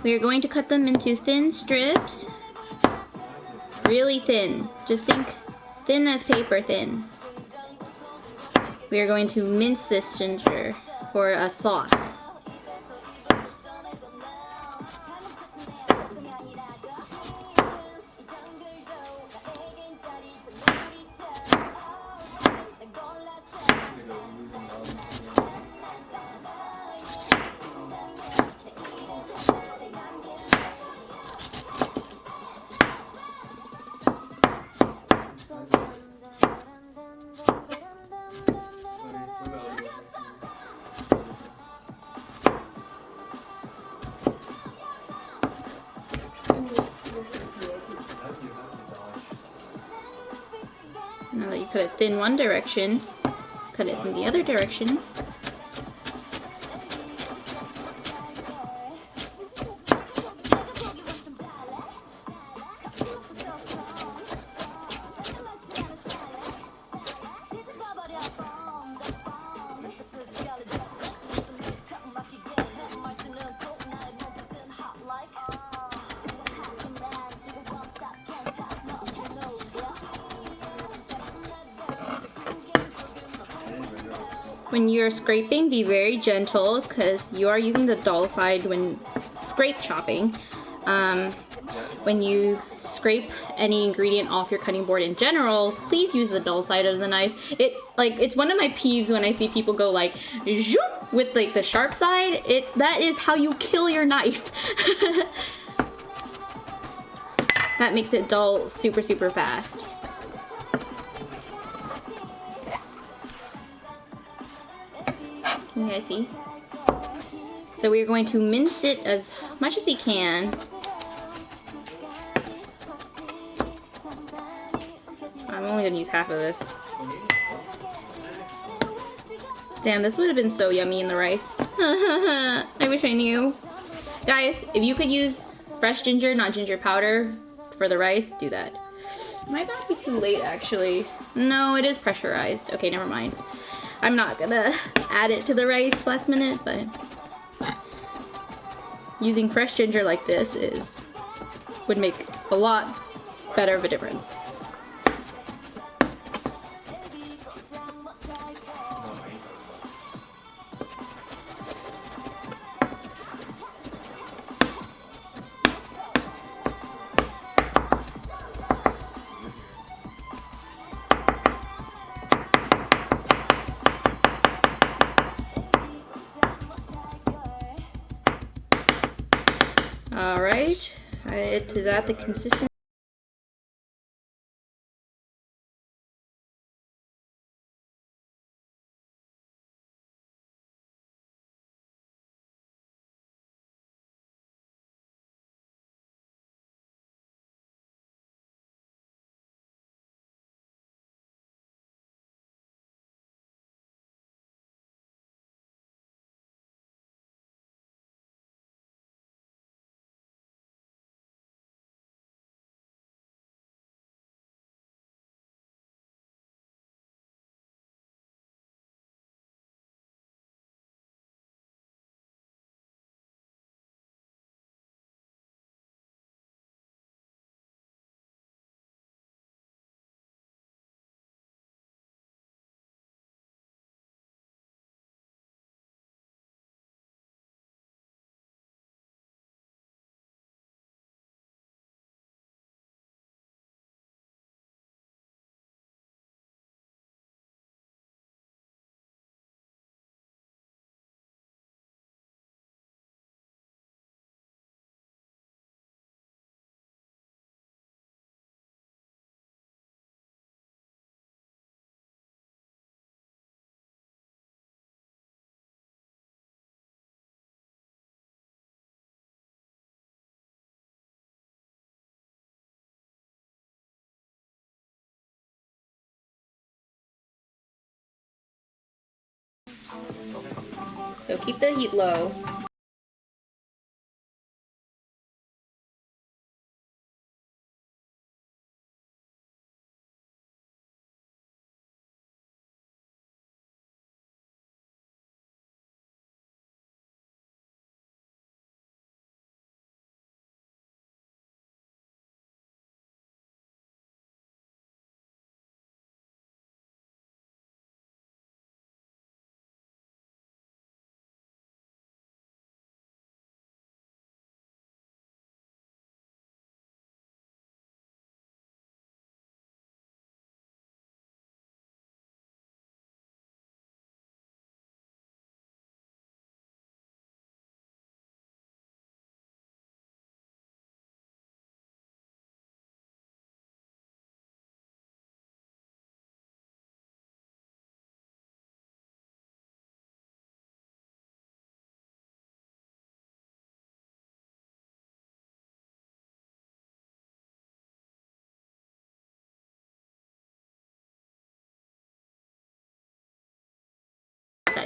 We are going to cut them into thin strips. Really thin. Just think thin as paper thin. We are going to mince this ginger for a sauce. Now that you cut it thin one direction, cut it in the other direction. When you're scraping, be very gentle because you are using the dull side when scrape chopping. When you scrape any ingredient off your cutting board in general, please use the dull side of the knife. It's one of my peeves when I see people go like zoop with like the sharp side. That is how you kill your knife. That makes it dull super fast. Can you guys see? So we're going to mince it as much as we can. I'm only gonna use half of this. Damn, this would have been so yummy in the rice. I wish I knew. Guys, if you could use fresh ginger, not ginger powder, for the rice, do that. Might not be too late, actually. No, it is pressurized. Okay, never mind. I'm not gonna add it to the rice last minute, but using fresh ginger like this would make a lot better of a difference. All right, it is at the consistency. So keep the heat low.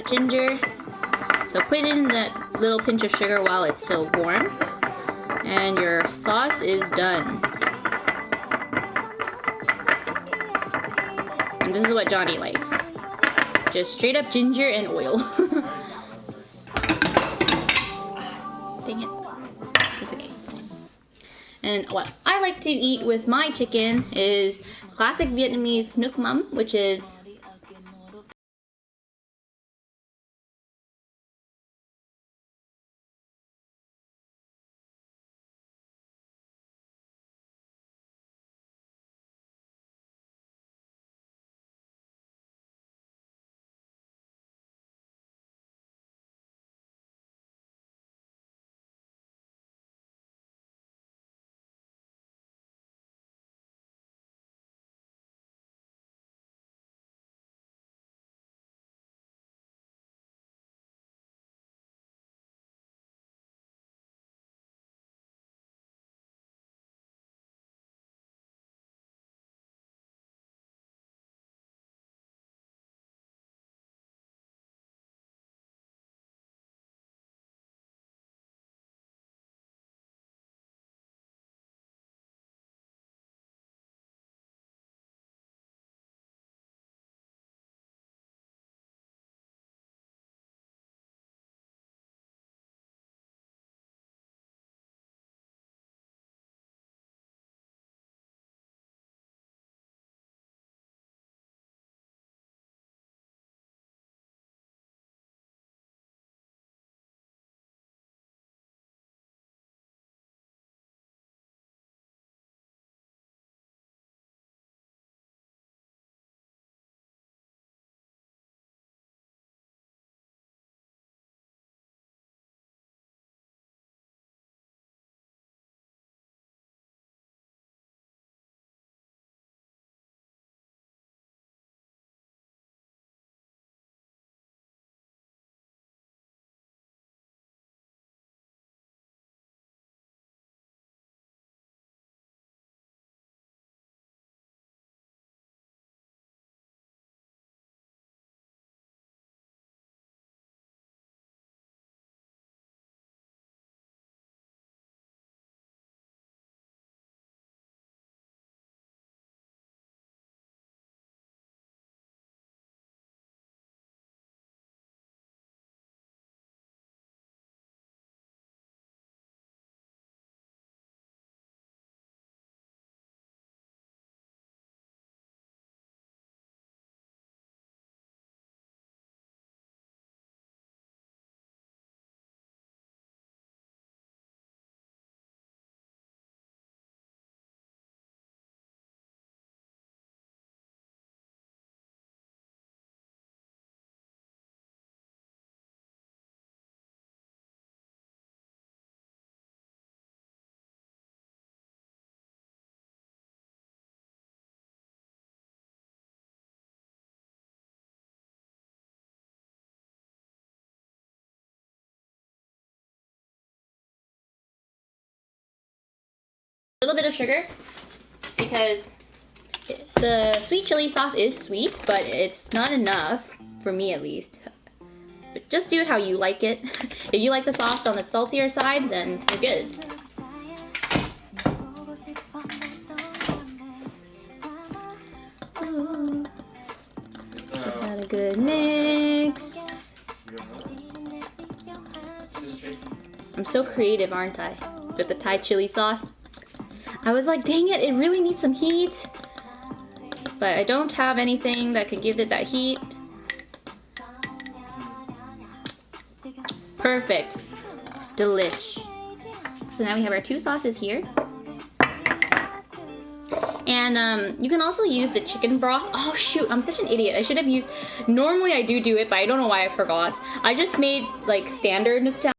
that ginger. So put in that little pinch of sugar while it's still warm. And your sauce is done. And this is what Johnny likes. Just straight up ginger and oil. Dang it. It's okay. And what I like to eat with my chicken is classic Vietnamese nuoc mam, which is a little bit of sugar because the sweet chili sauce is sweet, but it's not enough, for me at least. But just do it how you like it. If you like the sauce on the saltier side, then you're good. Ooh. Got a good mix. I'm so creative, aren't I? With the Thai chili sauce. I was like, dang it, it really needs some heat. But I don't have anything that could give it that heat. Perfect. Delish. So now we have our two sauces here. And you can also use the chicken broth. Oh shoot, I'm such an idiot. I should have used, normally I do it, but I don't know why I forgot. I just made like standard nuoc cham.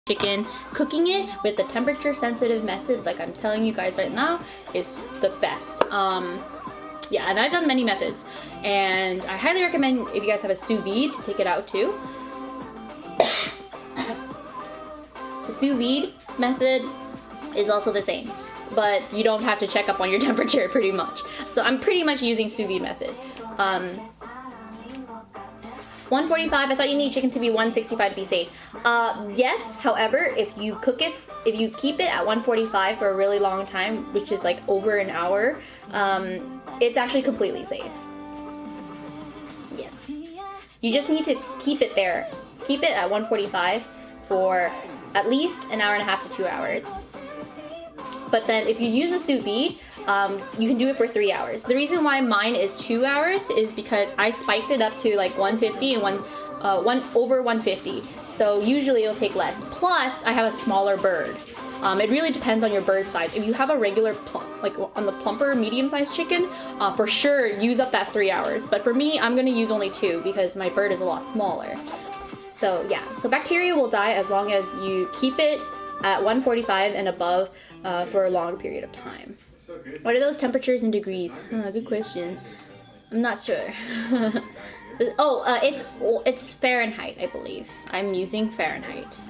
chicken. Cooking it with the temperature sensitive method, like I'm telling you guys right now, is the best. Yeah, and I've done many methods, and I highly recommend if you guys have a sous vide to take it out too. The sous vide method is also the same, but you don't have to check up on your temperature pretty much. So I'm pretty much using sous vide method. 145, I thought you need chicken to be 165 to be safe. Yes, however, if you keep it at 145 for a really long time, which is like over an hour, it's actually completely safe. Yes. You just need to keep it there. Keep it at 145 for at least an hour and a half to 2 hours. But then if you use a sous vide, you can do it for 3 hours. The reason why mine is 2 hours is because I spiked it up to like 150 and over 150. So usually it'll take less. Plus, I have a smaller bird. It really depends on your bird size. If you have a regular, like on the plumper, medium-sized chicken, for sure use up that 3 hours. But for me, I'm gonna use only 2 because my bird is a lot smaller. So yeah, so bacteria will die as long as you keep it at 145 and above for a long period of time. What are those temperatures in degrees? Good question. I'm not sure. Oh, it's Fahrenheit, I believe. I'm using Fahrenheit.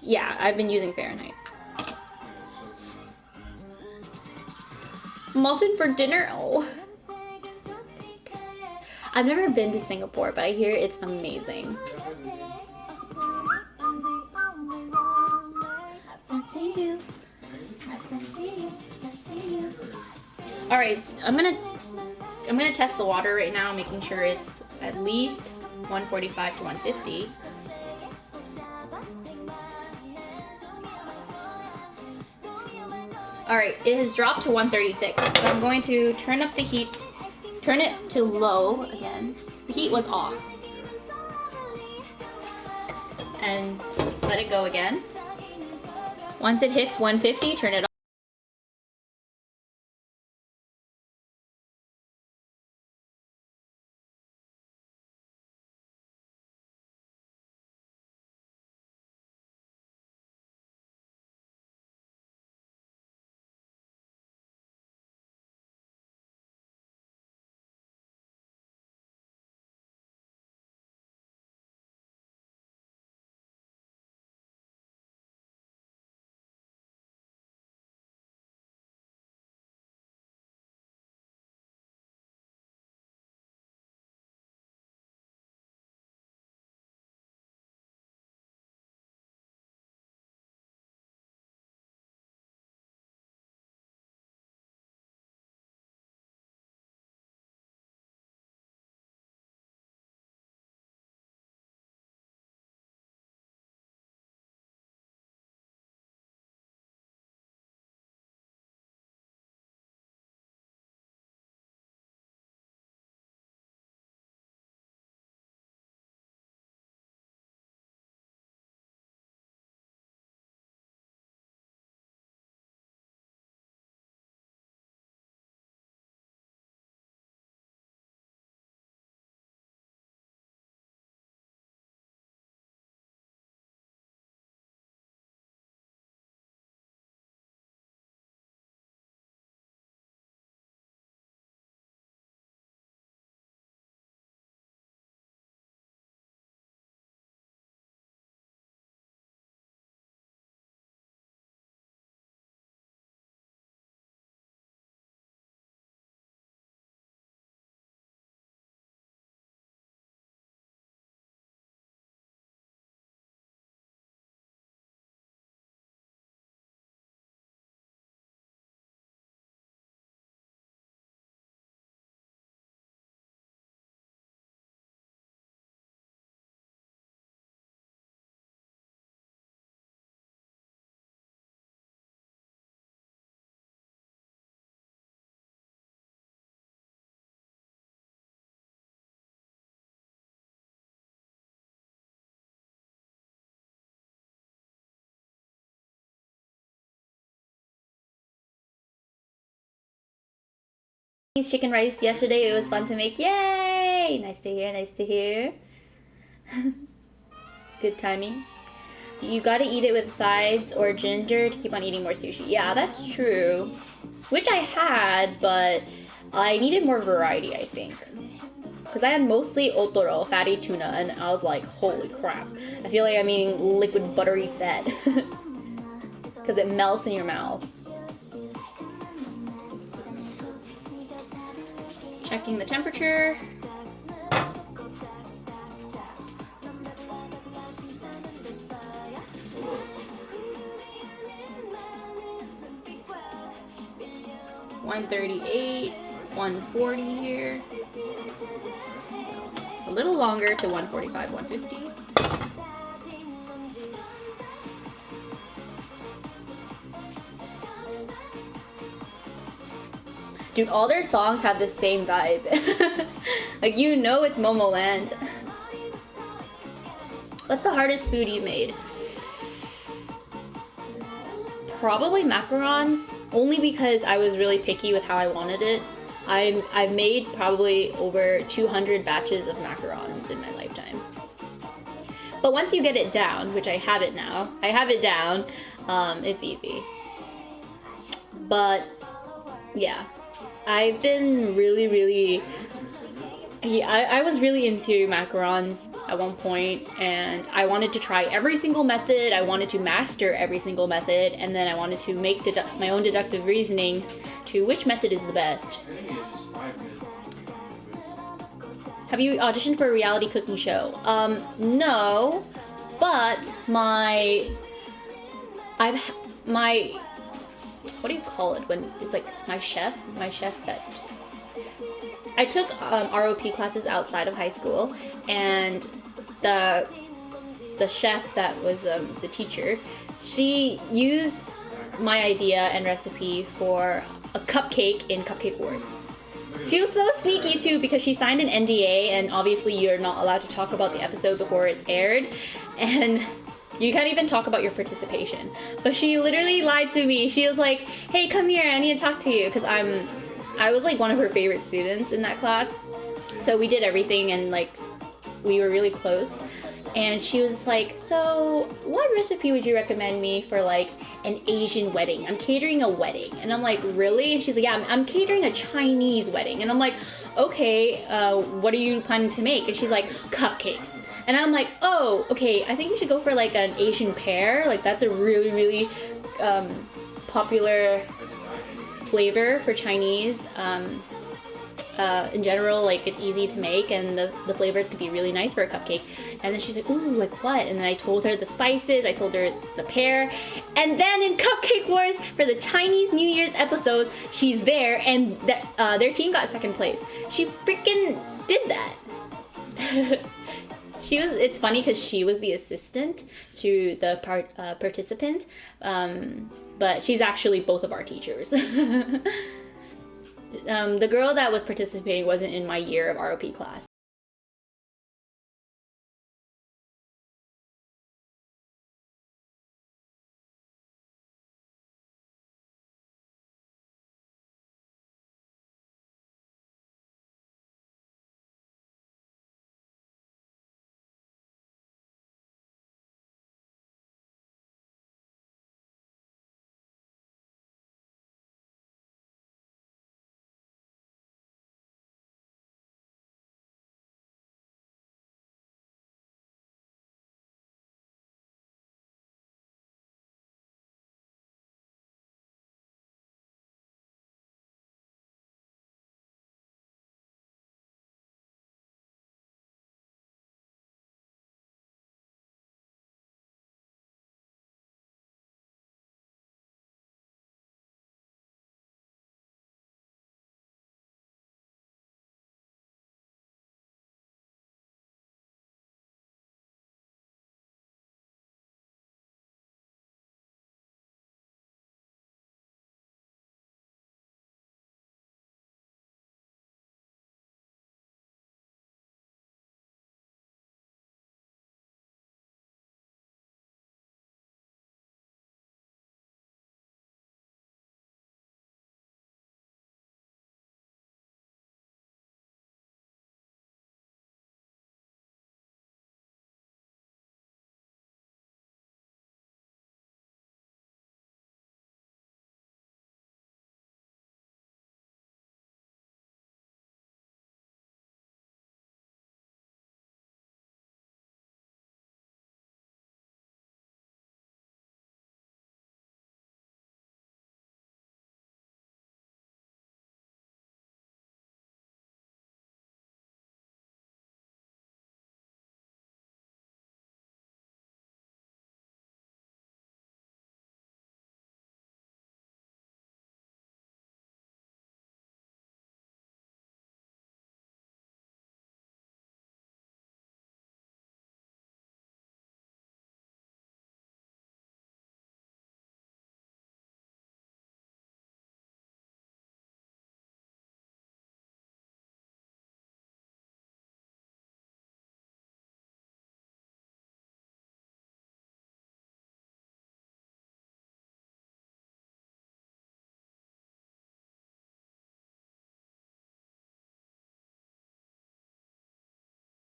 Yeah, I've been using Fahrenheit. Muffin for dinner? Oh. I've never been to Singapore, but I hear it's amazing. All right, so I'm gonna test the water right now, making sure it's at least 145 to 150. All right, it has dropped to 136. So I'm going to turn up the heat, turn it to low again. The heat was off. And let it go again. Once it hits 150, turn it off. Chicken rice yesterday. It was fun to make. Yay! Nice to hear. Nice to hear. Good timing. You gotta eat it with sides or ginger to keep on eating more sushi. Yeah, that's true. Which I had, but I needed more variety, I think. Because I had mostly otoro, fatty tuna, and I was like, holy crap. I feel like I'm eating liquid buttery fat. Because it melts in your mouth. Checking the temperature. $138, $140 here. A little longer to $145, $150. Dude, all their songs have the same vibe. Like, you know it's Momoland. What's the hardest food you made? Probably macarons, only because I was really picky with how I wanted it. I've made probably over 200 batches of macarons in my lifetime. But once you get it down, which I have it now, it's easy. But yeah, I've been really I was really into macarons at one point, and I wanted to try every single method. I wanted to master every single method, and then I wanted to make my own deductive reasoning to which method is the best. Have you auditioned for a reality cooking show? No, but what do you call it when it's like my chef that I took ROP classes outside of high school, and the chef that was the teacher, she used my idea and recipe for a cupcake in Cupcake Wars. She was so sneaky too, because she signed an NDA, and obviously you're not allowed to talk about the episode before it's aired, and you can't even talk about your participation. But she literally lied to me. She was like, hey, come here, I need to talk to you, because I was like one of her favorite students in that class. So we did everything, and like we were really close. And she was like, so what recipe would you recommend me for like an Asian wedding? I'm catering a wedding. And I'm like, really? And she's like, yeah, I'm catering a Chinese wedding. And I'm like, okay, what are you planning to make? And she's like, cupcakes. And I'm like, oh, okay, I think you should go for like an Asian pear. Like that's a really popular flavor for Chinese. In general, like it's easy to make, and the flavors could be really nice for a cupcake. And then she's like, ooh, like what? And then I told her the spices, I told her the pear, and then in Cupcake Wars for the Chinese New Year's episode, she's there, and their team got second place. She freaking did that. It's funny because she was the assistant to the participant, but she's actually both of our teachers. The girl that was participating wasn't in my year of ROP class.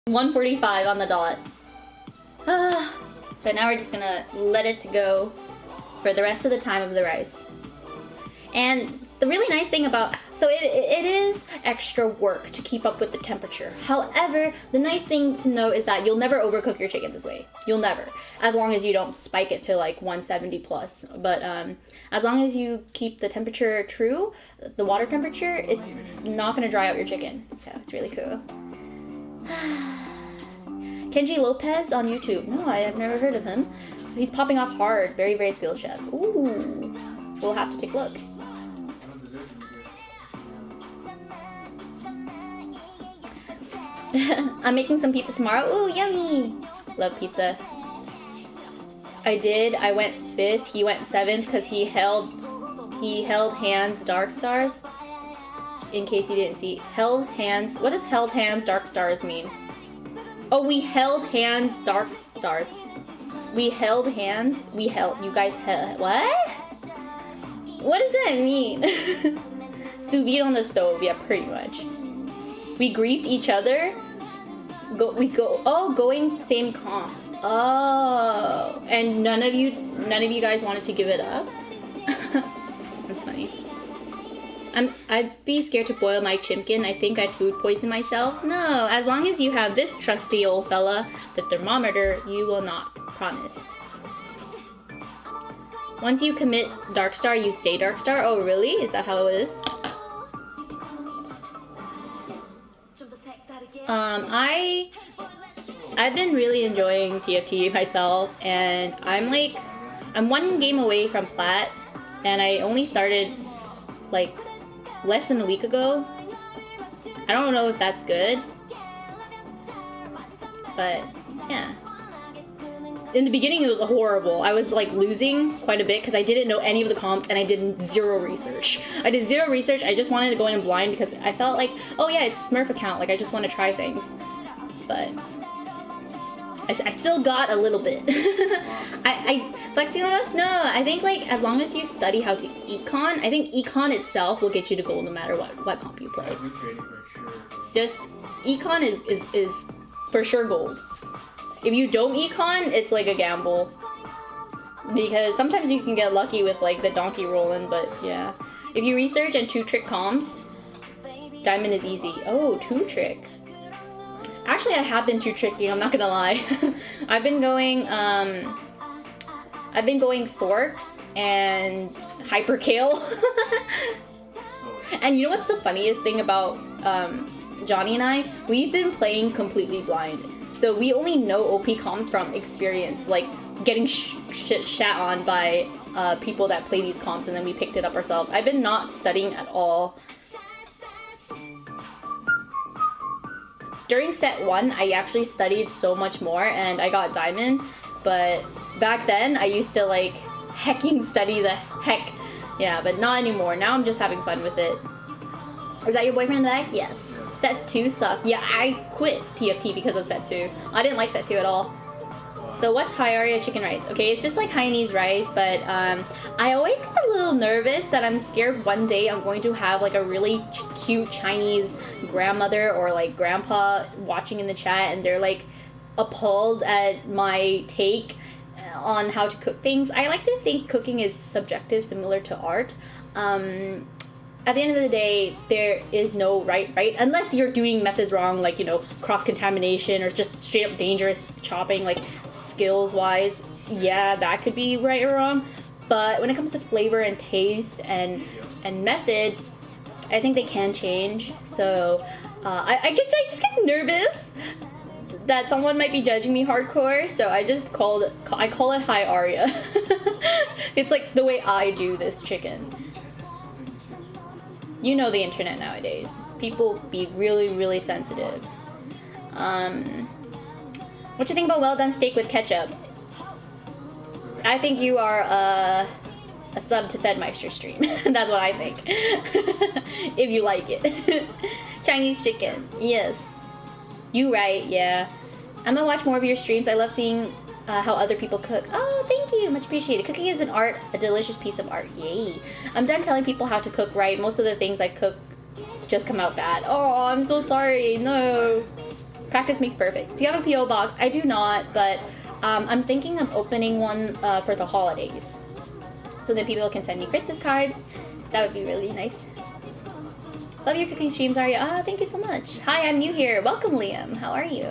1:45 on the dot. So now we're just gonna let it go for the rest of the time of the rice. And the really nice thing about, so it is extra work to keep up with the temperature. However, the nice thing to know is that you'll never overcook your chicken this way. You'll never, as long as you don't spike it to like 170 plus. But as long as you keep the temperature true, the water temperature, it's not gonna dry out your chicken. So it's really cool. Kenji Lopez on YouTube. No, I have never heard of him. He's popping off hard. Very, very skilled chef. Ooh. We'll have to take a look. I'm making some pizza tomorrow. Ooh, yummy! Love pizza. I went 5th. He went 7th because he held hands Dark Stars. In case you didn't see. Held hands. What does held hands Dark Stars mean? Oh, we held hands Dark Stars. We held hands. You guys held. What? What does that mean? Sous vide on the stove. Yeah, pretty much. We griefed each other. Going same comp. Oh, and none of you guys wanted to give it up. That's funny. I'd be scared to boil my chimkin. I think I'd food poison myself. No, as long as you have this trusty old fella, the thermometer, you will not. Promise. Once you commit Darkstar, you stay Darkstar. Oh, really? Is that how it is? I've been really enjoying TFT myself, and I'm 1 game away from Plat, and I only started like less than a week ago. I don't know if that's good, but yeah. In the beginning, it was horrible. I was like losing quite a bit because I didn't know any of the comps and I did zero research. I just wanted to go in blind because I felt like, oh yeah, it's a Smurf account. Like I just want to try things, but I still got a little bit. Flexilos? No, I think like as long as you study how to econ, I think econ itself will get you to gold no matter what comp you play. It's just econ is for sure gold. If you don't econ, it's like a gamble. Because sometimes you can get lucky with like the donkey rolling, but yeah. If you research and 2-trick comps, diamond is easy. Oh, 2-trick. Actually, I have been 2-tricking, I'm not gonna lie. I've been going Sorks and Hyperkale. And you know what's the funniest thing about Johnny and I? We've been playing completely blind. So we only know OP comps from experience, like getting shat on by people that play these comps, and then we picked it up ourselves. I've been not studying at all. During set 1, I actually studied so much more, and I got diamond. But back then, I used to like hecking study the heck. Yeah, but not anymore. Now I'm just having fun with it. Is that your boyfriend in the back? Yes. Set 2 sucked. Yeah, I quit TFT because of set 2. I didn't like set 2 at all. So what's Haiaria chicken rice? Okay, it's just like Hainanese rice, but I always get a little nervous that I'm scared one day I'm going to have like a really cute Chinese grandmother or like grandpa watching in the chat, and they're like appalled at my take on how to cook things. I like to think cooking is subjective, similar to art. At the end of the day, there is no right, unless you're doing methods wrong, like, you know, cross-contamination or just straight up dangerous chopping, like, skills-wise. Yeah, that could be right or wrong. But when it comes to flavor and taste and method, I think they can change. So, I just get nervous that someone might be judging me hardcore, so I call it Haiaria. It's like the way I do this chicken. You know the internet nowadays. People be really, really sensitive. What you think about well done steak with ketchup? I think you are a sub to Fedmeister stream. That's what I think. If you like it. Chinese chicken. Yes. You right, yeah. I'm gonna watch more of your streams. I love seeing how other people cook. Oh, thank you. Much appreciated. Cooking is an art, a delicious piece of art. Yay. I'm done telling people how to cook right. Most of the things I cook just come out bad. Oh, I'm so sorry. No. Practice makes perfect. Do you have a P.O. box? I do not, but I'm thinking of opening one for the holidays. So then people can send me Christmas cards. That would be really nice. Love your cooking streams, Arya. Ah, thank you so much. Hi, I'm new here. Welcome, Liam. How are you?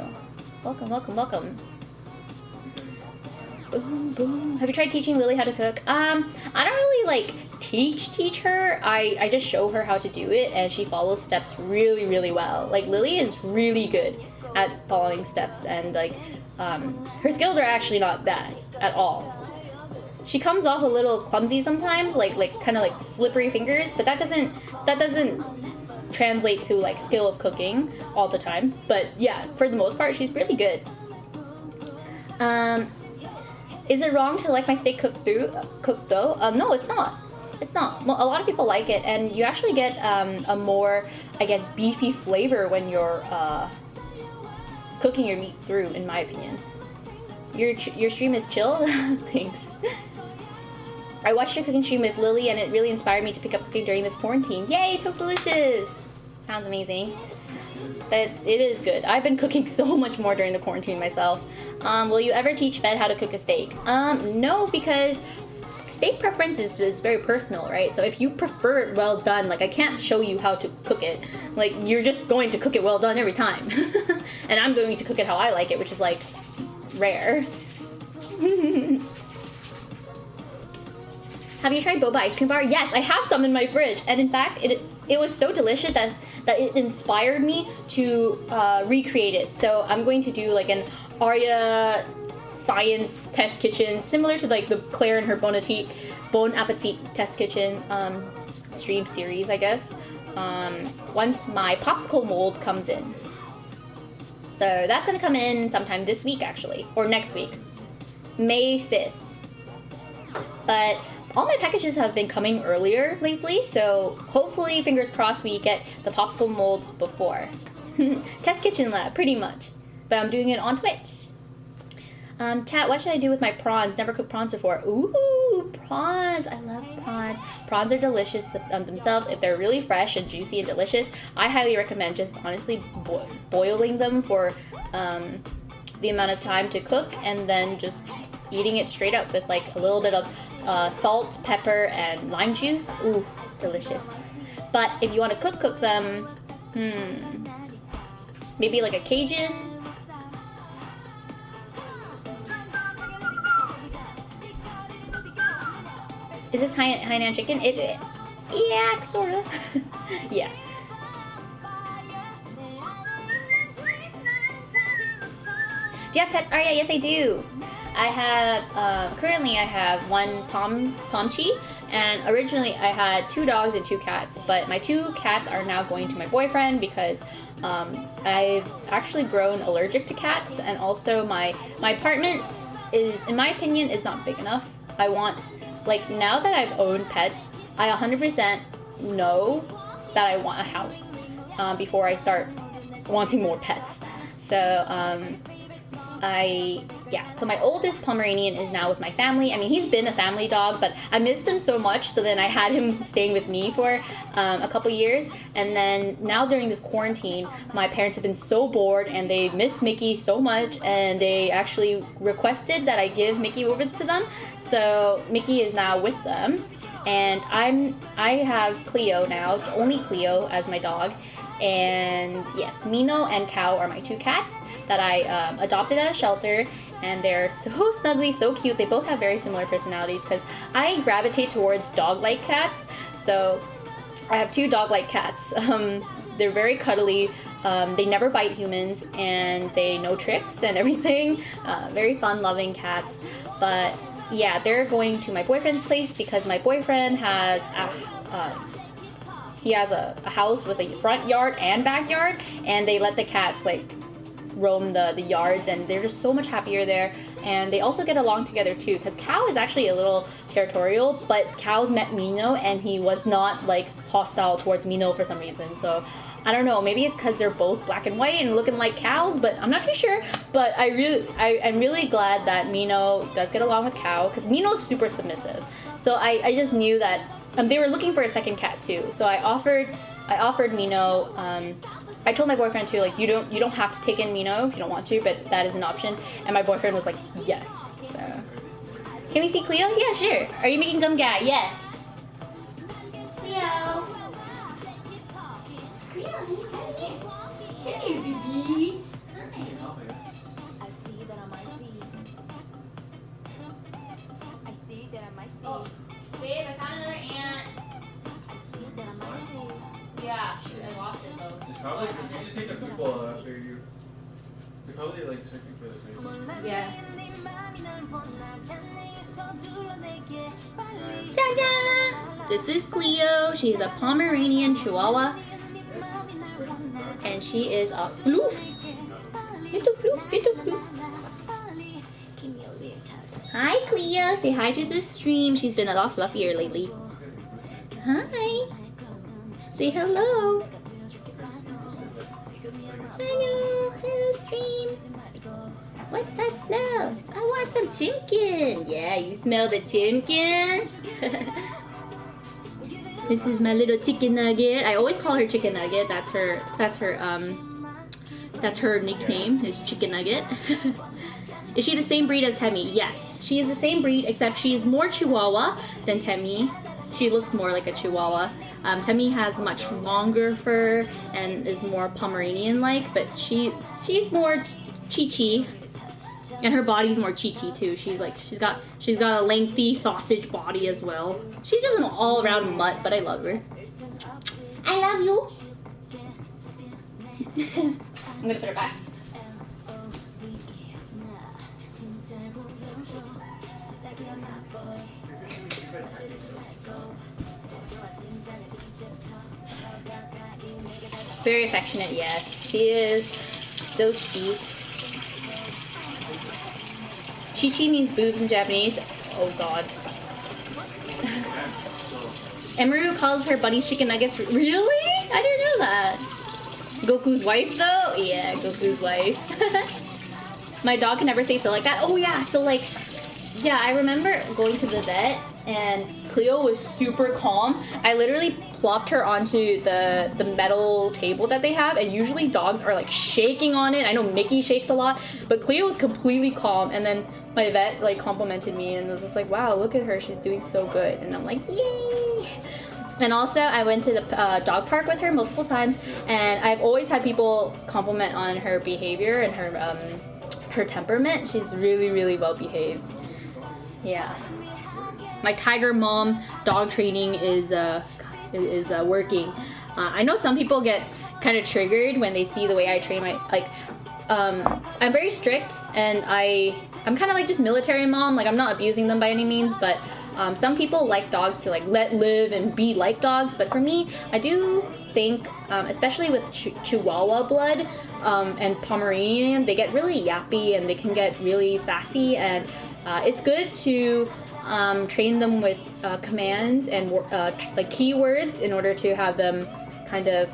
Welcome, welcome, welcome. Boom, boom. Have you tried teaching Lily how to cook? I don't really like teach her. I just show her how to do it, and she follows steps really well. Like, Lily is really good at following steps, and like her skills are actually not bad at all. She comes off a little clumsy sometimes, like kind of like slippery fingers, but that doesn't translate to like skill of cooking all the time. But yeah, for the most part, she's really good. Is it wrong to like my steak cooked though? No, it's not. It's not. Well, a lot of people like it, and you actually get a more, I guess, beefy flavor when you're cooking your meat through, in my opinion. Your stream is chill? Thanks. I watched your cooking stream with Lily, and it really inspired me to pick up cooking during this quarantine. Yay, Toke Delicious! Sounds amazing. That it is good. I've been cooking so much more during the quarantine myself. Will you ever teach Fed how to cook a steak? No, because steak preference is just very personal, right? So if you prefer it well done, like I can't show you how to cook it. Like you're just going to cook it well done every time. And I'm going to cook it how I like it, which is like rare. Have you tried boba ice cream bar? Yes, I have some in my fridge, and in fact, it was so delicious that it inspired me to recreate it. So I'm going to do like an Arya science test kitchen, similar to like the Claire and her Bon Appetit test kitchen stream series, I guess. Once my popsicle mold comes in. So that's gonna come in sometime this week, actually, or next week, May 5th. But all my packages have been coming earlier lately, so hopefully, fingers crossed, we get the popsicle molds before. Test kitchen lab, pretty much. But I'm doing it on Twitch. Chat, what should I do with my prawns? Never cooked prawns before. Ooh, prawns. I love prawns. Prawns are delicious themselves. If they're really fresh and juicy and delicious, I highly recommend just honestly boiling them for the amount of time to cook, and then just eating it straight up with like a little bit of salt, pepper, and lime juice. Ooh, delicious. But if you want to cook them, maybe like a Cajun. Is this Hainan chicken? Yeah, sort of. Yeah. Do you have pets, Arya? Yes, I do. I have, currently I have one Pomchi, and originally I had 2 dogs and 2 cats, but my 2 cats are now going to my boyfriend because I've actually grown allergic to cats, and also my apartment is, in my opinion, is not big enough. I want, like, now that I've owned pets, I 100% know that I want a house before I start wanting more pets. So, so my oldest Pomeranian is now with my family. I mean, he's been a family dog, but I missed him so much, so then I had him staying with me for a couple years. And then now during this quarantine, my parents have been so bored and they miss Mickey so much, and they actually requested that I give Mickey over to them. So Mickey is now with them, and I have Cleo now, only Cleo as my dog. And yes, Mino and Cow are my 2 cats that I adopted at a shelter, and they're so snuggly, so cute. They both have very similar personalities because I gravitate towards dog-like cats. So I have 2 dog-like cats. They're very cuddly. They never bite humans, and they know tricks and everything. Very fun-loving cats. But yeah, they're going to my boyfriend's place because my boyfriend has he has a house with a front yard and backyard, and they let the cats like roam the yards, and they're just so much happier there. And they also get along together too, because Cow is actually a little territorial, but Cow's met Mino and he was not like hostile towards Mino for some reason. So I don't know, maybe it's because they're both black and white and looking like cows, but I'm not too sure. But I'm really glad that Mino does get along with Cow, because Mino's super submissive. So I just knew that they were looking for a second cat too. So I offered I offered Mino. I told my boyfriend too, like you don't have to take in Mino if you don't want to, but that is an option. And my boyfriend was like, yes. So, can we see Cleo? Yeah, sure. Are you making gum guy? Yes. Cleo. Cleo, honey. Come here, baby. I see that I might see. I see that I might see. Oh, babe, I found another ant. I see that I might see. Yeah, shoot, I lost it though. It's probably, you should take the football after you. They're probably like searching for the place. Yeah. Alright. Ta-da! This is Cleo. She's a Pomeranian Chihuahua. And she is a floof. Little floof, little floof. Hi, Cleo. Say hi to the stream. She's been a lot fluffier lately. Hi. Say hello. Hello. Hello, stream. What's that smell? I want some chimkin. Yeah, you smell the chimkin? This is my little chicken nugget. I always call her Chicken Nugget. That's her nickname is Chicken Nugget. Is she the same breed as Temmie? Yes, she is the same breed, except she is more Chihuahua than Temmie. She looks more like a Chihuahua. Temmie has much longer fur and is more Pomeranian-like, but she's more Chi-Chi. And her body's more Chi-Chi too. She's got a lengthy sausage body as well. She's just an all-around mutt, but I love her. I love you. I'm gonna put her back. Very affectionate, yes. She is so sweet. Chi-Chi means boobs in Japanese. Oh god. Emeru calls her buddies chicken nuggets. Really? I didn't know that. Goku's wife though? Yeah, Goku's wife. My dog can never say so like that. Oh yeah, so like, yeah, I remember going to the vet and Cleo was super calm. I literally plopped her onto the metal table that they have, and usually dogs are like shaking on it. I know Mickey shakes a lot, but Cleo was completely calm. And then my vet like complimented me and was just like, wow, look at her, she's doing so good. And I'm like, yay. And also I went to the dog park with her multiple times, and I've always had people compliment on her behavior and her temperament. She's really, really well behaved. Yeah. My tiger mom dog training is working. I know some people get kind of triggered when they see the way I train my I'm very strict, and I'm kind of like just military mom. Like I'm not abusing them by any means, but some people like dogs to like let live and be like dogs. But for me, I do think, especially with Chihuahua blood and Pomeranian, they get really yappy and they can get really sassy, and it's good to train them with commands and like keywords in order to have them kind of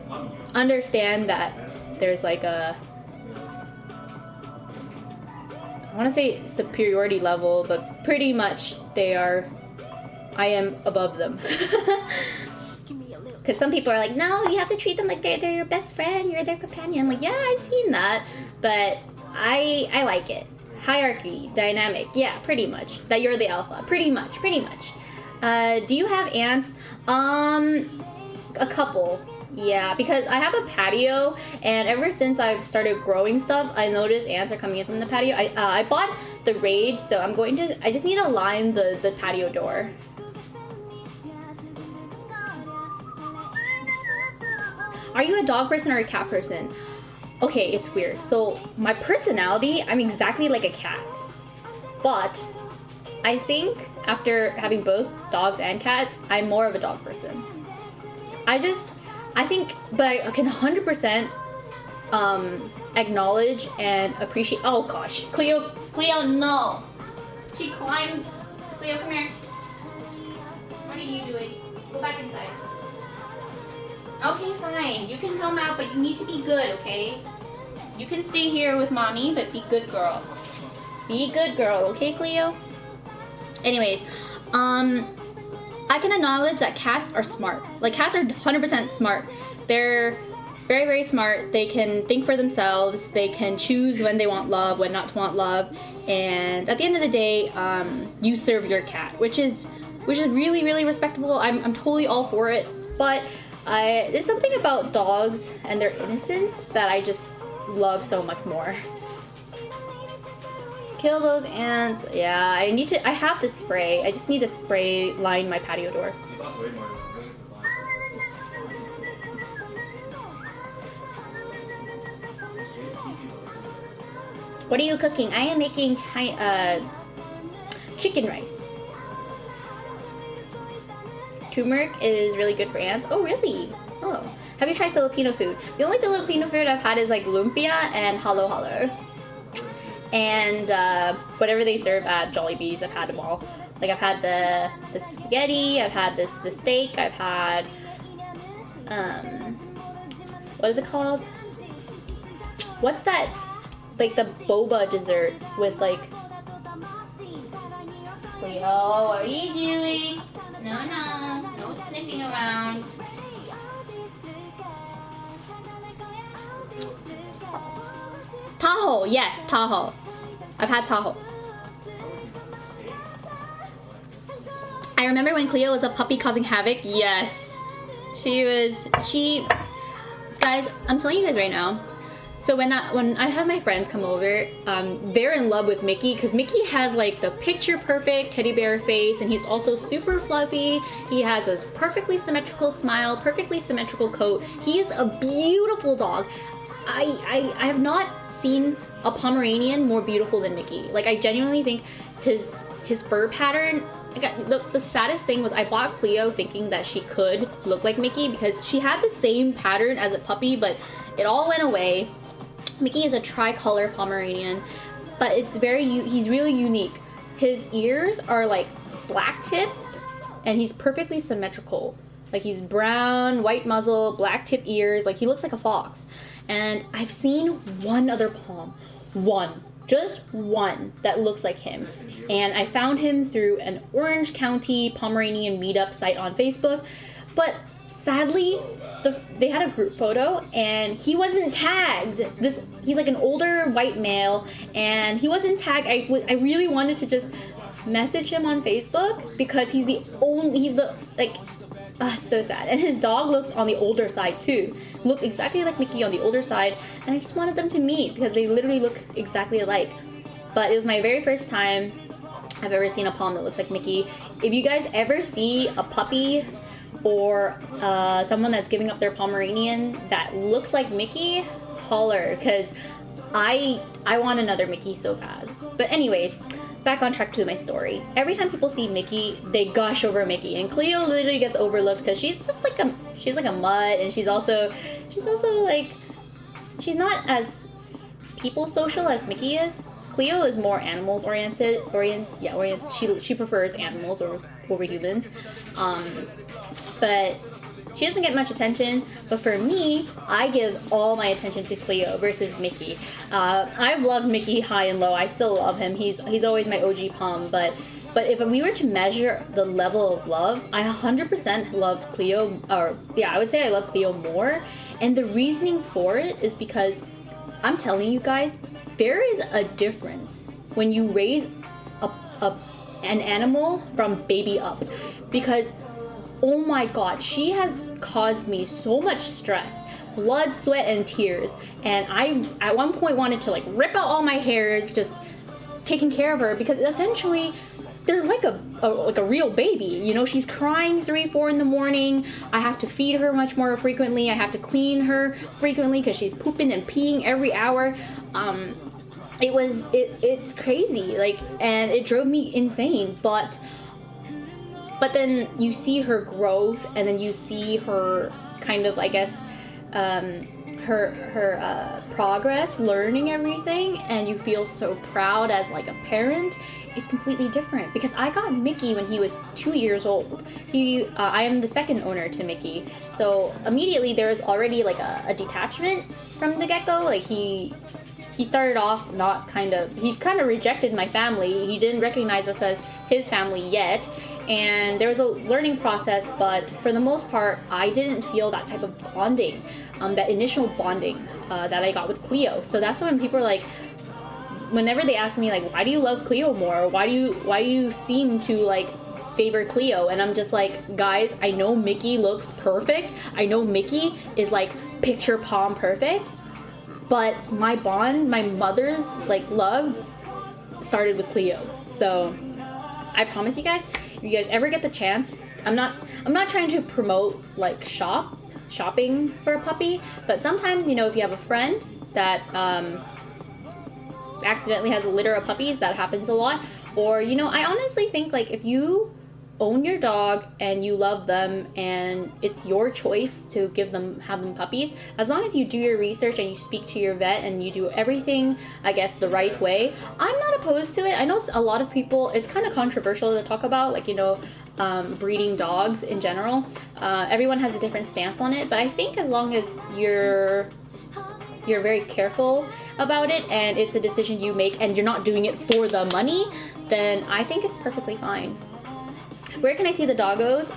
understand that there's like a, I want to say superiority level, but pretty much I am above them. Because some people are like, no, you have to treat them like they're your best friend, you're their companion. I'm like, yeah, I've seen that, but I like it. Hierarchy, dynamic, yeah, pretty much. That you're the alpha, pretty much. Do you have ants? A couple. Yeah, because I have a patio, and ever since I've started growing stuff, I noticed ants are coming in from the patio. I bought the Raid, so I just need to line the patio door. Are you a dog person or a cat person? Okay, it's weird. So my personality, I'm exactly like a cat. But I think after having both dogs and cats, I'm more of a dog person. I think, but I can 100% acknowledge and appreciate. Oh gosh, Cleo, no. She climbed. Cleo, come here. What are you doing? Go back inside. Okay, fine. You can come out, but you need to be good, okay? You can stay here with mommy, but be good girl. Be good girl, okay, Cleo? Anyways, I can acknowledge that cats are smart. Like, cats are 100% smart. They're very, very smart. They can think for themselves. They can choose when they want love, when not to want love. And at the end of the day, you serve your cat, which is really, really respectable. I'm totally all for it. But there's something about dogs and their innocence that I just love so much more. Kill those ants. Yeah, I have the spray. I just need to spray line my patio door. It costs way more than What are you cooking? I am making chicken rice. Turmeric is really good for ants. Oh, really? Oh. Have you tried Filipino food? The only Filipino food I've had is like lumpia and halo halo. And whatever they serve at Jollibee's, I've had them all. Like I've had the spaghetti, I've had the steak, I've had what is it called? What's that? Like the boba dessert with like. Cleo, what are you doing? No sniffing around. Tahoe, yes, Tahoe. I've had Tahoe. I remember when Cleo was a puppy causing havoc. Yes, guys, I'm telling you guys right now. So when I have my friends come over, they're in love with Mickey because Mickey has like the picture perfect teddy bear face, and he's also super fluffy. He has a perfectly symmetrical smile, perfectly symmetrical coat. He is a beautiful dog. I have not seen a Pomeranian more beautiful than Mickey. Like I genuinely think his fur pattern. The saddest thing was I bought Cleo thinking that she could look like Mickey because she had the same pattern as a puppy, but it all went away. Mickey is a tricolor Pomeranian, but he's really unique. His ears are like black tip, and he's perfectly symmetrical. Like he's brown, white muzzle, black tip ears, like he looks like a fox. And I've seen one other Pom, just one that looks like him. And I found him through an Orange County Pomeranian meetup site on Facebook, but sadly, they had a group photo and he wasn't tagged. He's like an older white male and he wasn't tagged. I really wanted to just message him on Facebook because it's so sad. And his dog looks on the older side too. Looks exactly like Mickey on the older side, and I just wanted them to meet because they literally look exactly alike. But it was my very first time I've ever seen a Pom that looks like Mickey. If you guys ever see a puppy or someone that's giving up their Pomeranian that looks like Mickey, holler, because I want another Mickey so bad. But anyways, back on track to my story. Every time people see Mickey, they gush over Mickey, and Cleo literally gets overlooked because she's just like a mutt, and she's also like, she's not as people social as Mickey is. Cleo is more animals oriented. She prefers animals over humans. But she doesn't get much attention. But for me, I give all my attention to Cleo versus Mickey. I've loved Mickey high and low. I still love him. He's always my OG Pom. But if we were to measure the level of love, I 100% loved Cleo. I would say I love Cleo more. And the reasoning for it is because I'm telling you guys, there is a difference when you raise an animal from baby up. Because oh my god, she has caused me so much stress, blood, sweat, and tears. And I, at one point, wanted to like rip out all my hairs just taking care of her because essentially they're like a real baby. You know, she's crying 3-4 in the morning. I have to feed her much more frequently. I have to clean her frequently because she's pooping and peeing every hour. It's crazy, like, and it drove me insane. But then you see her growth, and then you see her kind of, I guess, her progress, learning everything, and you feel so proud as like a parent. It's completely different because I got Mickey when he was 2 years old. I am the second owner to Mickey, so immediately there was already like a detachment from the get-go. Like he started off he kind of rejected my family. He didn't recognize us as his family yet, and there was a learning process, but for the most part I didn't feel that type of bonding, that initial bonding that I got with Cleo. So that's when people are like, whenever they ask me like, why do you love Cleo more? Why do you seem to like favor Cleo? And I'm just like, guys, I know Mickey looks perfect. I know Mickey is like picture palm perfect. But my bond, my mother's like love started with Cleo. So I promise you guys, if you guys ever get the chance, I'm not trying to promote like shopping for a puppy, but sometimes, you know, if you have a friend that accidentally has a litter of puppies, that happens a lot. Or, you know, I honestly think like if you own your dog and you love them and it's your choice to have them puppies, as long as you do your research and you speak to your vet and you do everything, I guess, the right way, I'm not opposed to it. I know a lot of people, it's kind of controversial to talk about, like, you know, breeding dogs in general. Everyone has a different stance on it, but I think as long as you're very careful about it and it's a decision you make and you're not doing it for the money, then I think it's perfectly fine. Where can I see the doggos?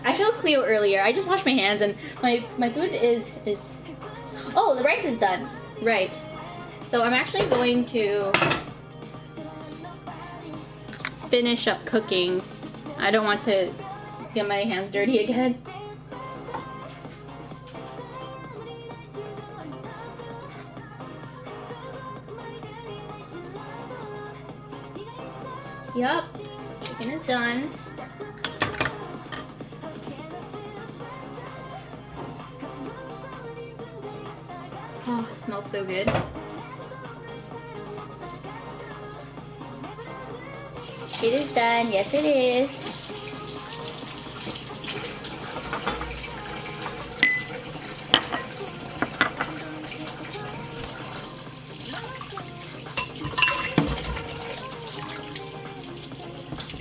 I showed Cleo earlier. I just washed my hands and my food is... Oh, the rice is done. Right. So I'm actually going to finish up cooking. I don't want to get my hands dirty again. Yup. Chicken is done. Oh, it smells so good. It is done. Yes, it is.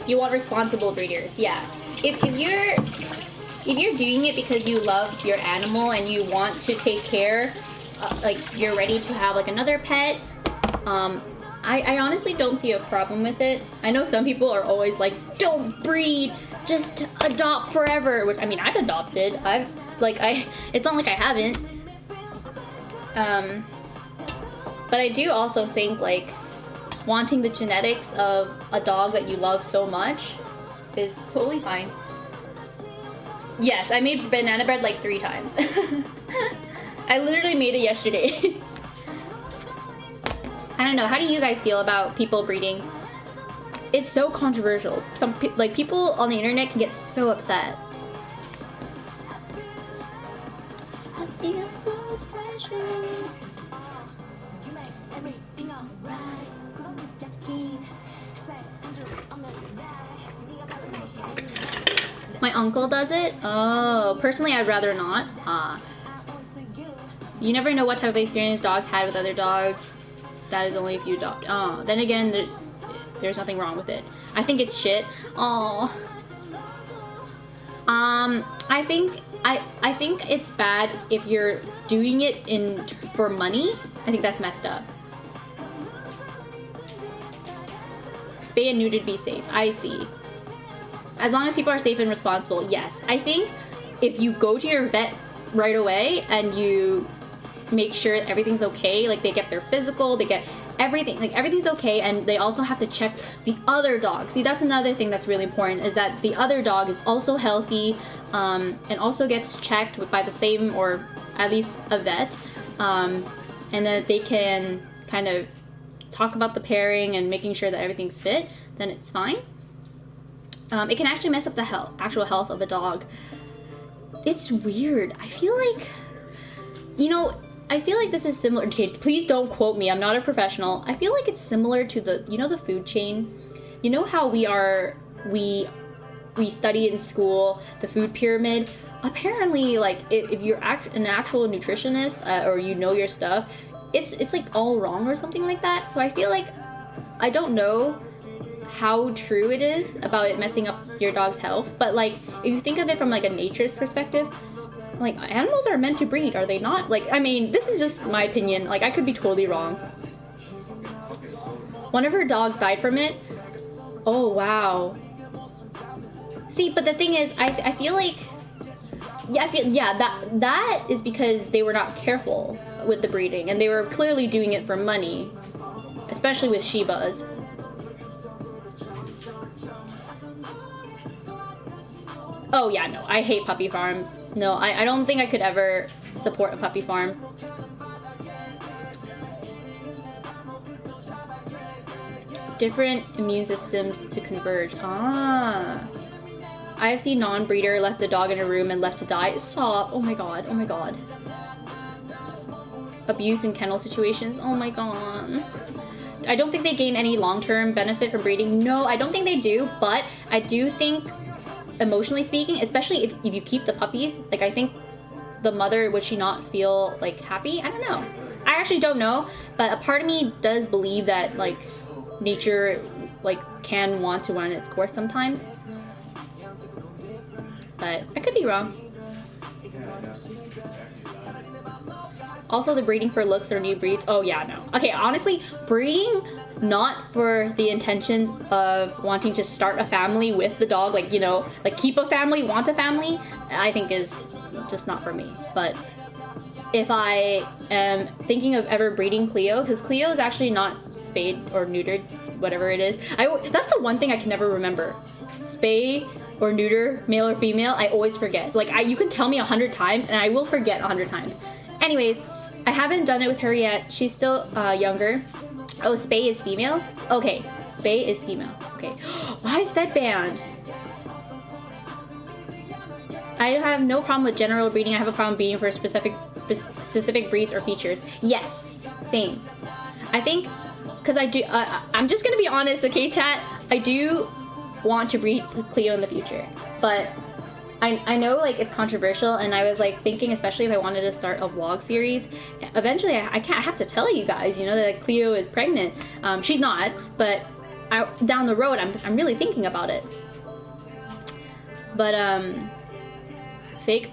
You want responsible breeders, yeah. If you're doing it because you love your animal and you want to take care, like you're ready to have like another pet, I honestly don't see a problem with it. I know some people are always like, don't breed, just adopt forever. Which, I mean, I've adopted. It's not like I haven't. But I do also think like wanting the genetics of a dog that you love so much is totally fine. Yes, I made banana bread like 3 times. I literally made it yesterday. I don't know, how do you guys feel about people breeding? It's so controversial. Some people on the internet can get so upset. I feel so special. My uncle does it? Oh, personally I'd rather not. You never know what type of experience dogs had with other dogs. That is only if you adopt. Oh, then again, there's nothing wrong with it. I think it's shit. Oh. I think it's bad if you're doing it for money. I think that's messed up. Spay and neutered, be safe. I see. As long as people are safe and responsible, yes. I think if you go to your vet right away and you make sure everything's okay, like they get their physical, they get everything, like everything's okay, and they also have to check the other dog. See, that's another thing that's really important, is that the other dog is also healthy, and also gets checked by the same, or at least a vet, and that they can kind of talk about the pairing and making sure that everything's fit, then it's fine. It can actually mess up the actual health of a dog. It's weird. I feel like, I feel like this is similar. Okay, please don't quote me. I'm not a professional. I feel like it's similar to the food chain. You know how we study in school the food pyramid. Apparently, like if you're an actual nutritionist or you know your stuff, it's like all wrong or something like that. So I feel like I don't know how true it is about it messing up your dog's health, but like if you think of it from like a nature's perspective, like animals are meant to breed, are they not? Like, I mean, this is just my opinion. Like, I could be totally wrong. One of her dogs died from it. Oh wow. See, but the thing is, I feel like, that is because they were not careful with the breeding, and they were clearly doing it for money, especially with Shibas. Oh yeah, no, I hate puppy farms. No, I don't think I could ever support a puppy farm. Different immune systems to converge. Ah. IFC non-breeder left the dog in a room and left to die. Stop. Oh my god. Oh my god. Abuse in kennel situations. Oh my god. I don't think they gain any long-term benefit from breeding. No, I don't think they do, but I do think, emotionally speaking, especially if you keep the puppies, like I think the mother, would she not feel like happy? I don't know. I actually don't know, but a part of me does believe that like nature like can want to run its course sometimes. But I could be wrong. Also, the breeding for looks or new breeds. Oh yeah, no. Okay, honestly, breeding not for the intentions of wanting to start a family with the dog, like, you know, like keep a family, want a family, I think is just not for me. But if I am thinking of ever breeding Cleo, because Cleo is actually not spayed or neutered, whatever it is. That's the one thing I can never remember. Spay or neuter, male or female, I always forget. Like, you can tell me 100 times and I will forget 100 times. Anyways, I haven't done it with her yet. She's still younger. Oh, spay is female? Okay, spay is female. Okay. Why is Fed banned? I have no problem with general breeding. I have a problem breeding for specific breeds or features. Yes, same. I think, because I do, I'm just going to be honest, okay, chat? I do want to breed Cleo in the future, but I know like it's controversial, and I was like thinking, especially if I wanted to start a vlog series, eventually I have to tell you guys, you know, that like, Cleo is pregnant. She's not, but down the road I'm really thinking about it. But fake